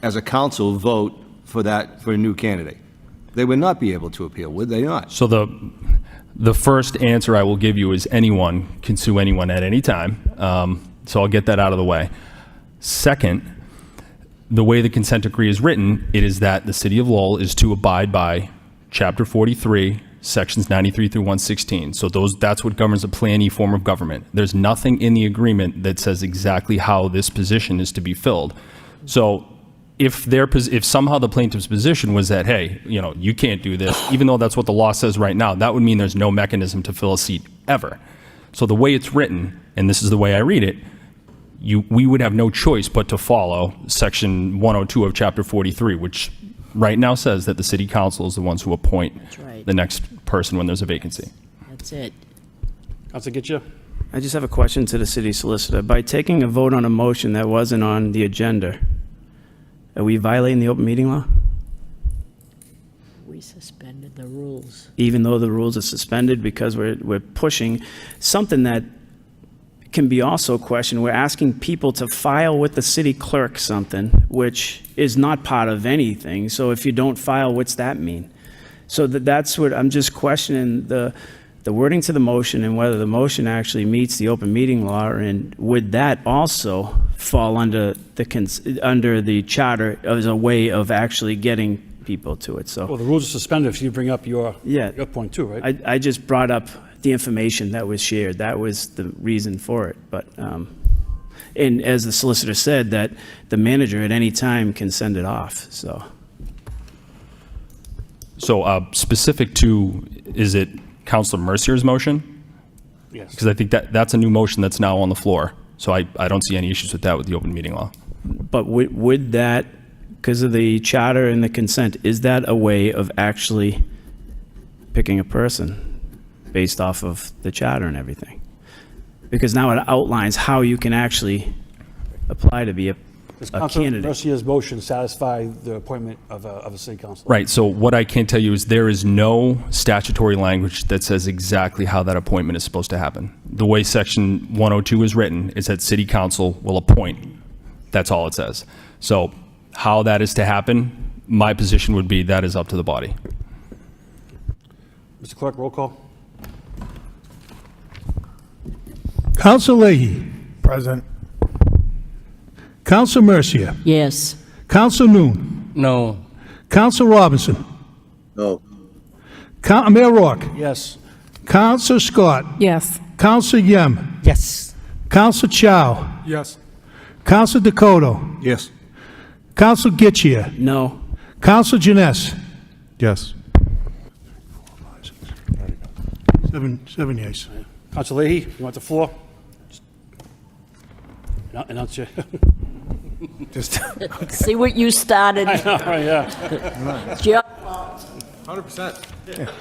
as a council, vote for a new candidate? They would not be able to appeal, would they not? So The first answer I will give you is anyone can sue anyone at any time. So I'll get that out of the way. Second, the way the consent decree is written, it is that the City of Lowell is to abide by Chapter 43, Sections 93 through 116. So that's what governs a Plan E form of government. There's nothing in the agreement that says exactly how this position is to be filled. So if somehow the plaintiff's position was that, hey, you can't do this, even though that's what the law says right now, that would mean there's no mechanism to fill a seat ever. So the way it's written, and this is the way I read it, we would have no choice but to follow Section 102 of Chapter 43, which right now says that the City Council is the ones who appoint the next person when there's a vacancy. That's it. Councilor Getchia? I just have a question to the city solicitor. By taking a vote on a motion that wasn't on the agenda, are we violating the open meeting law? We suspended the rules. Even though the rules are suspended because we're pushing something that can be also questioned. We're asking people to file with the city clerk something which is not part of anything. So if you don't file, what's that mean? So that's what I'm just questioning, the wording to the motion and whether the motion actually meets the open meeting law, and would that also fall under the charter as a way of actually getting people to it? So Well, the rules are suspended if you bring up your point too, right? I just brought up the information that was shared. That was the reason for it. But and as the solicitor said, that the manager at any time can send it off. So Specific to, is it Councilor Mercier's motion? Yes. Because I think that's a new motion that's now on the floor. So I don't see any issues with that with the open meeting law. But would that, because of the charter and the consent, is that a way of actually picking a person based off of the charter and everything? Because now it outlines how you can actually apply to be a candidate. Mercier's motion satisfy the appointment of a city councilor? Right. So what I can tell you is there is no statutory language that says exactly how that appointment is supposed to happen. The way Section 102 is written is that City Council will appoint. That's all it says. So how that is to happen, my position would be that is up to the body. Mr. Clerk, roll call. Counsel Leahy. Present. Counsel Mercier. Yes. Counsel Noon. No. Counsel Robinson. No. Mayor Rourke. Yes. Counsel Scott. Yes. Counsel Yem. Yes. Counsel Chow. Yes. Counsel Dakota. Yes. Counsel Getchia. No. Counsel Janess. Yes. Seven yes. Councilor Leahy, you want the floor? Announce your... Just see what you started. I know, yeah. Joe? 100%.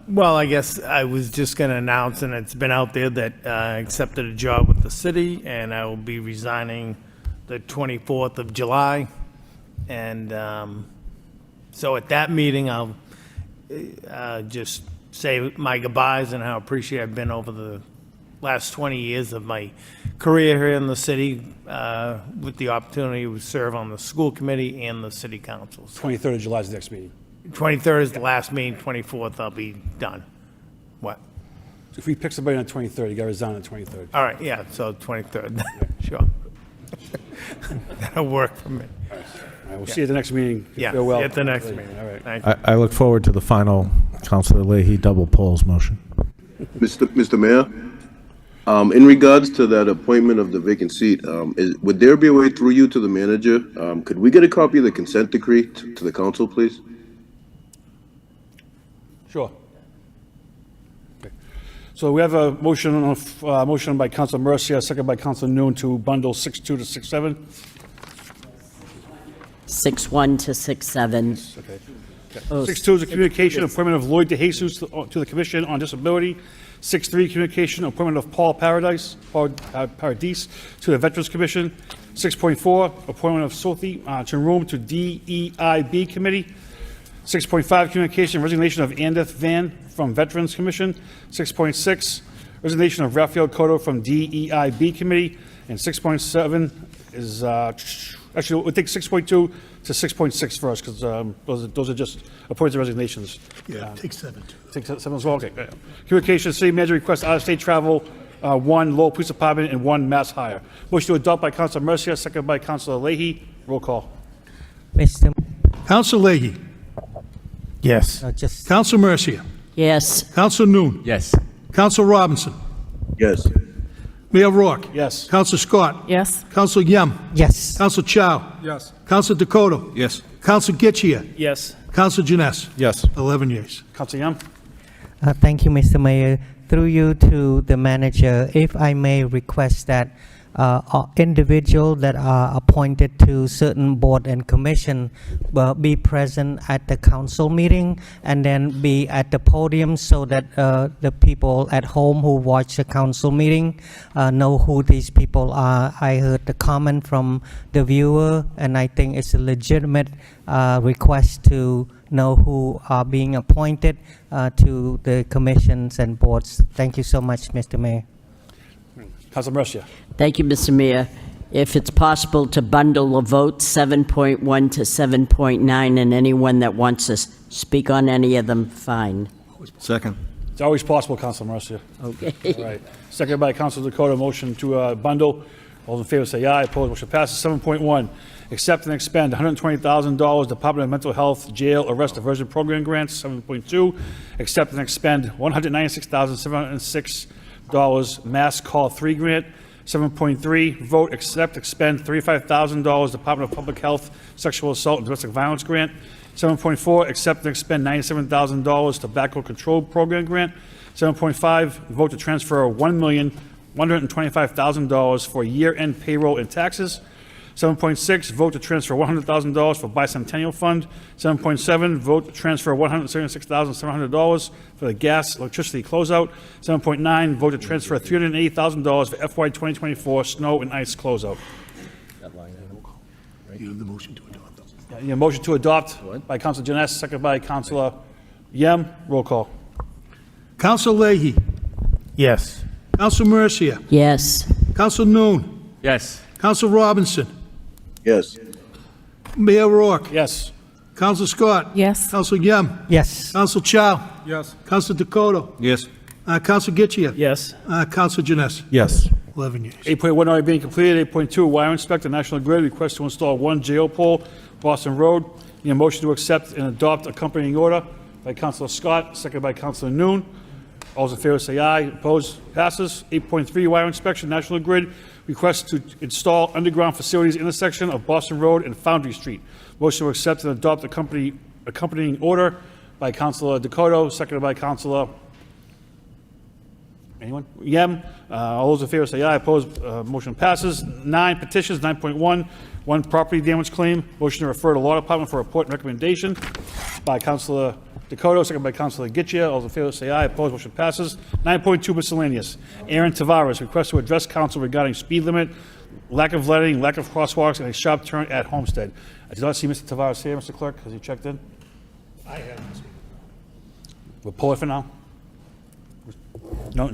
Well, I guess I was just going to announce, and it's been out there, that I accepted a job with the city, and I will be resigning the 24th of July. And so at that meeting, I'll just say my goodbyes and how appreciative I've been over the last 20 years of my career here in the city, with the opportunity to serve on the school committee and the city council. 23rd of July is the next meeting. 23rd is the last meeting, 24th I'll be done. What? If we pick somebody on the 23rd, you got to resign on the 23rd. All right, yeah, so 23rd, sure. That'll work for me. All right, we'll see you at the next meeting. Yeah, Farewell. see you at the next meeting. All right. Thank you. I look forward to the final Councilor Leahy double polls motion. Mr. Mayor, in regards to that appointment of the vacant seat, would there be a way through you to the manager? Could we get a copy of the consent decree to the council, please? Sure. Okay. So we have a motion by Councilor Mercier, second by Councilor Noon to bundle 6.2 to 6.7. 6.1 to 6.7. Okay. 6.2 is a communication, appointment of Lloyd DeJesus to the Commission on Disability. 6.3, communication, appointment of Paul Paradise to the Veterans Commission. 6.4, appointment of Sophie Chenroom to DEIB Committee. 6.5, communication, resignation of Andeth Van from Veterans Commission. 6.6, resignation of Raphael Cotto from DEIB Committee. And 6.7, actually, we'll take 6.2 to 6.6 first, because those are just appointed resignations. Yeah, take 7. Take 7 as well, okay. Communications, city manager requests out-of-state travel, 1 Lowell Police Department and 1 mass hire. Motion to adopt by Councilor Mercia, second by Councilor Leahy. Roll call. Mr. Council Leahy. Yes. Council Mercia. Yes. Council Noon. Yes. Council Robinson. Yes. Mayor Rourke. Yes. Council Scott. Yes. Council Yem. Yes. Council Chow. Yes. Council Dakota. Yes. Council Getchia. Yes. Council Jines. Yes. 11 yeas. Councilor Yam. Thank you, Mr. Mayor. Through you to the manager, if I may request that individuals that are appointed to certain board and commission be present at the council meeting and then be at the podium so that the people at home who watch the council meeting know who these people are. I heard the comment from the viewer, and I think it's a legitimate request to know who are being appointed to the commissions and boards. Thank you so much, Mr. Mayor. Councilor Mercia. Thank you, Mr. Mayor. If it's possible to bundle a vote 7.1 to 7.9, and anyone that wants to speak on any of them, fine. Second. It's always possible, Councilor Mercia. Okay. All right. Second by Councilor Dakota, motion to bundle. All those in favor say aye. Opposed, motion passes. 7.1, accept and expend $120,000 Department of Mental Health Jail Arrest Diversion Program grants. 7.2, accept and expend $196,706 Mass Call 3 grant. 7.3, vote, accept, expend $35,000 Department of Public Health Sexual Assault and Domestic Violence grant. 7.4, accept and expend $97,000 Tobacco Control Program grant. 7.5, vote to transfer $1,125,000 for year-end payroll and taxes. 7.6, vote to transfer $100,000 for Bicentennial Fund. 7.7, vote to transfer $176,700 for the gas electricity closeout. 7.9, vote to transfer $380,000 for FY 2024 snow and ice closeout. You have the motion to adopt. Yeah, motion to adopt by Councilor Jines, second by Councilor Yem. Roll call. Council Leahy. Yes. Council Mercia. Yes. Council Noon. Yes. Council Robinson. Yes. Mayor Rourke. Yes. Council Scott. Yes. Council Yem. Yes. Council Chow. Yes. Council Dakota. Yes. Council Getchia. Yes. Council Jines. Yes. 11 yeas. 8.1 already being completed. 8.2, wire inspector, National Grid, request to install 1 geopole, Boston Road. Need a motion to accept and adopt accompanying order by Councilor Scott, second by Councilor Noon. All those in favor say aye. Opposed? Passes. 8.3, wire inspection, National Grid, request to install underground facilities intersection of Boston Road and Foundry Street. Motion to accept and adopt accompanying order by Councilor Dakota, seconded by Councilor anyone? Yem. All those in favor say aye. Opposed? Motion passes. 9, petitions. 9.1, 1 property damage claim. Motion to refer to Law Department for report and recommendation by Councilor Dakota, second by Councilor Getchia. All those in favor say aye. Opposed? Motion passes. 9.2, miscellaneous. Aaron Tavares, request to address council regarding speed limit, lack of lighting, lack of crosswalks, and a sharp turn at Homestead. I did not see Mr. Tavares here, Mr. Clerk. Has he checked in? I haven't seen We'll pull it for now. No.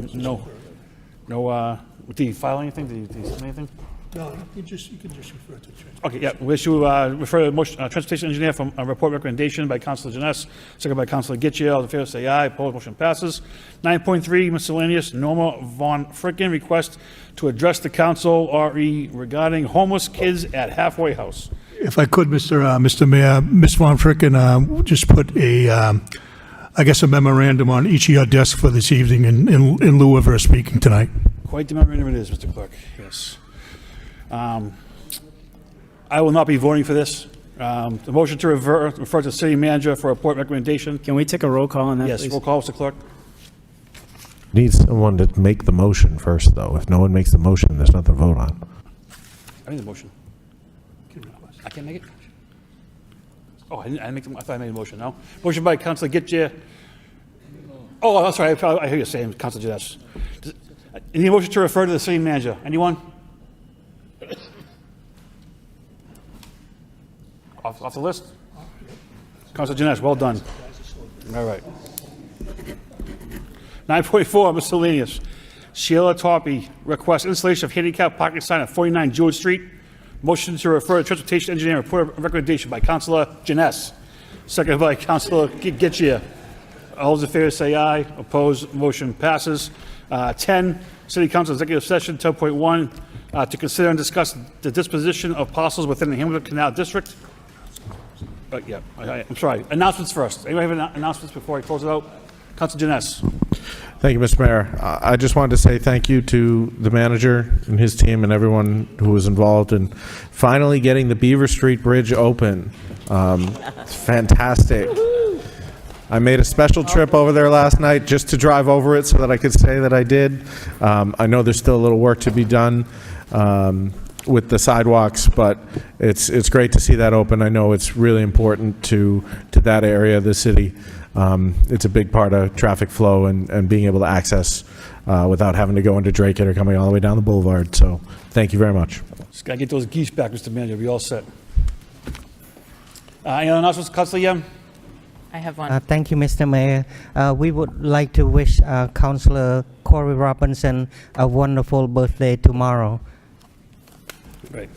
Did he file anything? Did he send anything? No, you can just refer to the transfer. Okay, yeah, we issue, refer to motion, transportation engineer from a report recommendation by Councilor Jines, second by Councilor Getchia. All in favor say aye. Opposed? Motion passes. 9.3, miscellaneous. Norma Von Fricken, request to address the council RE regarding homeless kids at Halfway House. If I could, Mr. Mayor, Ms. Von Fricken, just put a memorandum on each of your desks for this evening in lieu of her speaking tonight. Quite the memorandum it is, Mr. Clerk, yes. I will not be voting for this. The motion to refer to the city manager for report recommendation. Can we take a roll call on that, Yes, please? roll call, Mr. Clerk. Needs someone to make the motion first, though. If no one makes the motion, there's nothing to vote on. I made the motion. I can't make it? Oh, I didn't make the, I thought I made a motion, no? Motion by Councilor Getchia. Oh, that's right, I hear you saying, Councilor Jines. Any motion to refer to the city manager? Anyone? Off the list? Councilor Jines, well done. All right. 9.4, miscellaneous. Sheila Toppy requests installation of handicap parking sign at 49 George Street. Motion to refer to Transportation Engineering Report of Recommendation by Councilor Janess, seconded by Councilor Getchia. All those in favor say aye. Opposed, motion passes. 10, City Council Executive Session 10.1, to consider and discuss the disposition of parcels within the Hamilton Canal District. I'm sorry. Announcements first. Anybody have announcements before I close it out? Councilor Janess. Thank you, Mr. Mayor. I just wanted to say thank you to the manager and his team and everyone who was involved in finally getting the Beaver Street Bridge open. It's fantastic. I made a special trip over there last night just to drive over it so that I could say that I did. I know there's still a little work to be done with the sidewalks, but it's great to see that open. I know it's really important to that area of the city. It's a big part of traffic flow and being able to access without having to go into Drake or coming all the way down the boulevard. So thank you very much. Just got to get those geese back, Mr. Manager. Be all set. Any other announcements, Councilor Yem? I have one. Thank you, Mr. Mayor. We would like to wish Councillor Corey Robinson a wonderful birthday tomorrow. Great.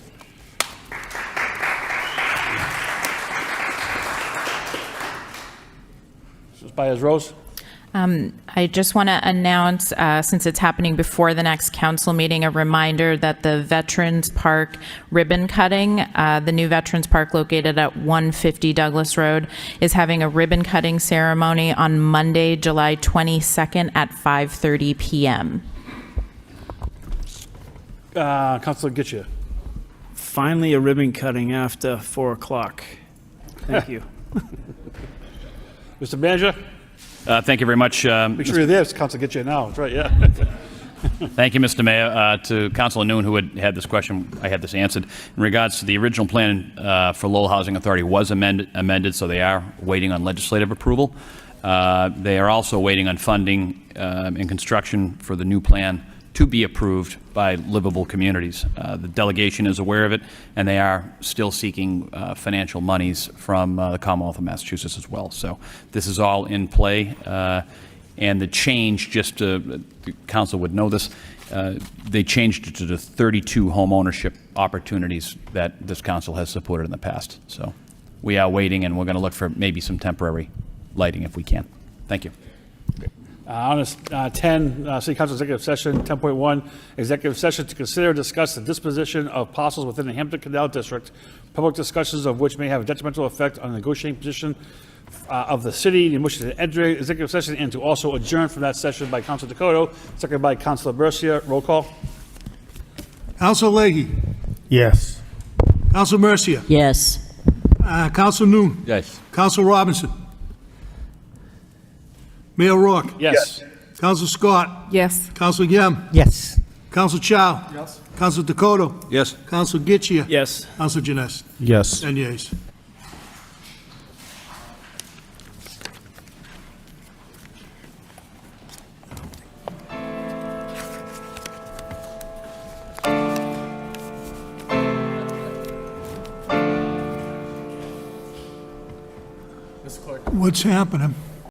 Baez Rose. I just want to announce, since it's happening before the next council meeting, a reminder that the Veterans Park ribbon cutting, the new Veterans Park located at 150 Douglas Road, is having a ribbon cutting ceremony on Monday, July 22nd at 5:30 p.m. Councilor Getchia. Finally, a ribbon cutting after 4 o'clock. Thank you. Mr. Manager? Thank you very much. Make sure you're there, Councilor Getchia now. That's right, yeah. Thank you, Mr. Mayor. To Councilor Noon, who had this question, I had this answered. In regards to the original plan for Lowell Housing Authority was amended, so they are waiting on legislative approval. They are also waiting on funding and construction for the new plan to be approved by livable communities. The delegation is aware of it, and they are still seeking financial monies from the Commonwealth of Massachusetts as well. So this is all in play. And the change, just the council would know this, they changed it to the 32 home ownership opportunities that this council has supported in the past. So we are waiting, and we're going to look for maybe some temporary lighting if we can. Thank you. On 10, City Council Executive Session 10.1, Executive Session to consider and discuss the disposition of parcels within the Hampton Canal District, public discussions of which may have a detrimental effect on the negotiating position of the city. The motion to enter executive session and to also adjourn from that session by Councilor Dakota, seconded by Councilor Mercia. Roll call. Councilor Leahy. Yes. Councilor Mercia. Yes. Councilor Noon. Yes. Councilor Robinson. Mayor Rourke. Yes. Councilor Scott. Yes. Councilor Yem. Yes. Councilor Chow. Yes. Councilor Dakota. Yes. Councilor Getchia. Yes. Councilor Janess. Yes. 10 yeas. What's happening?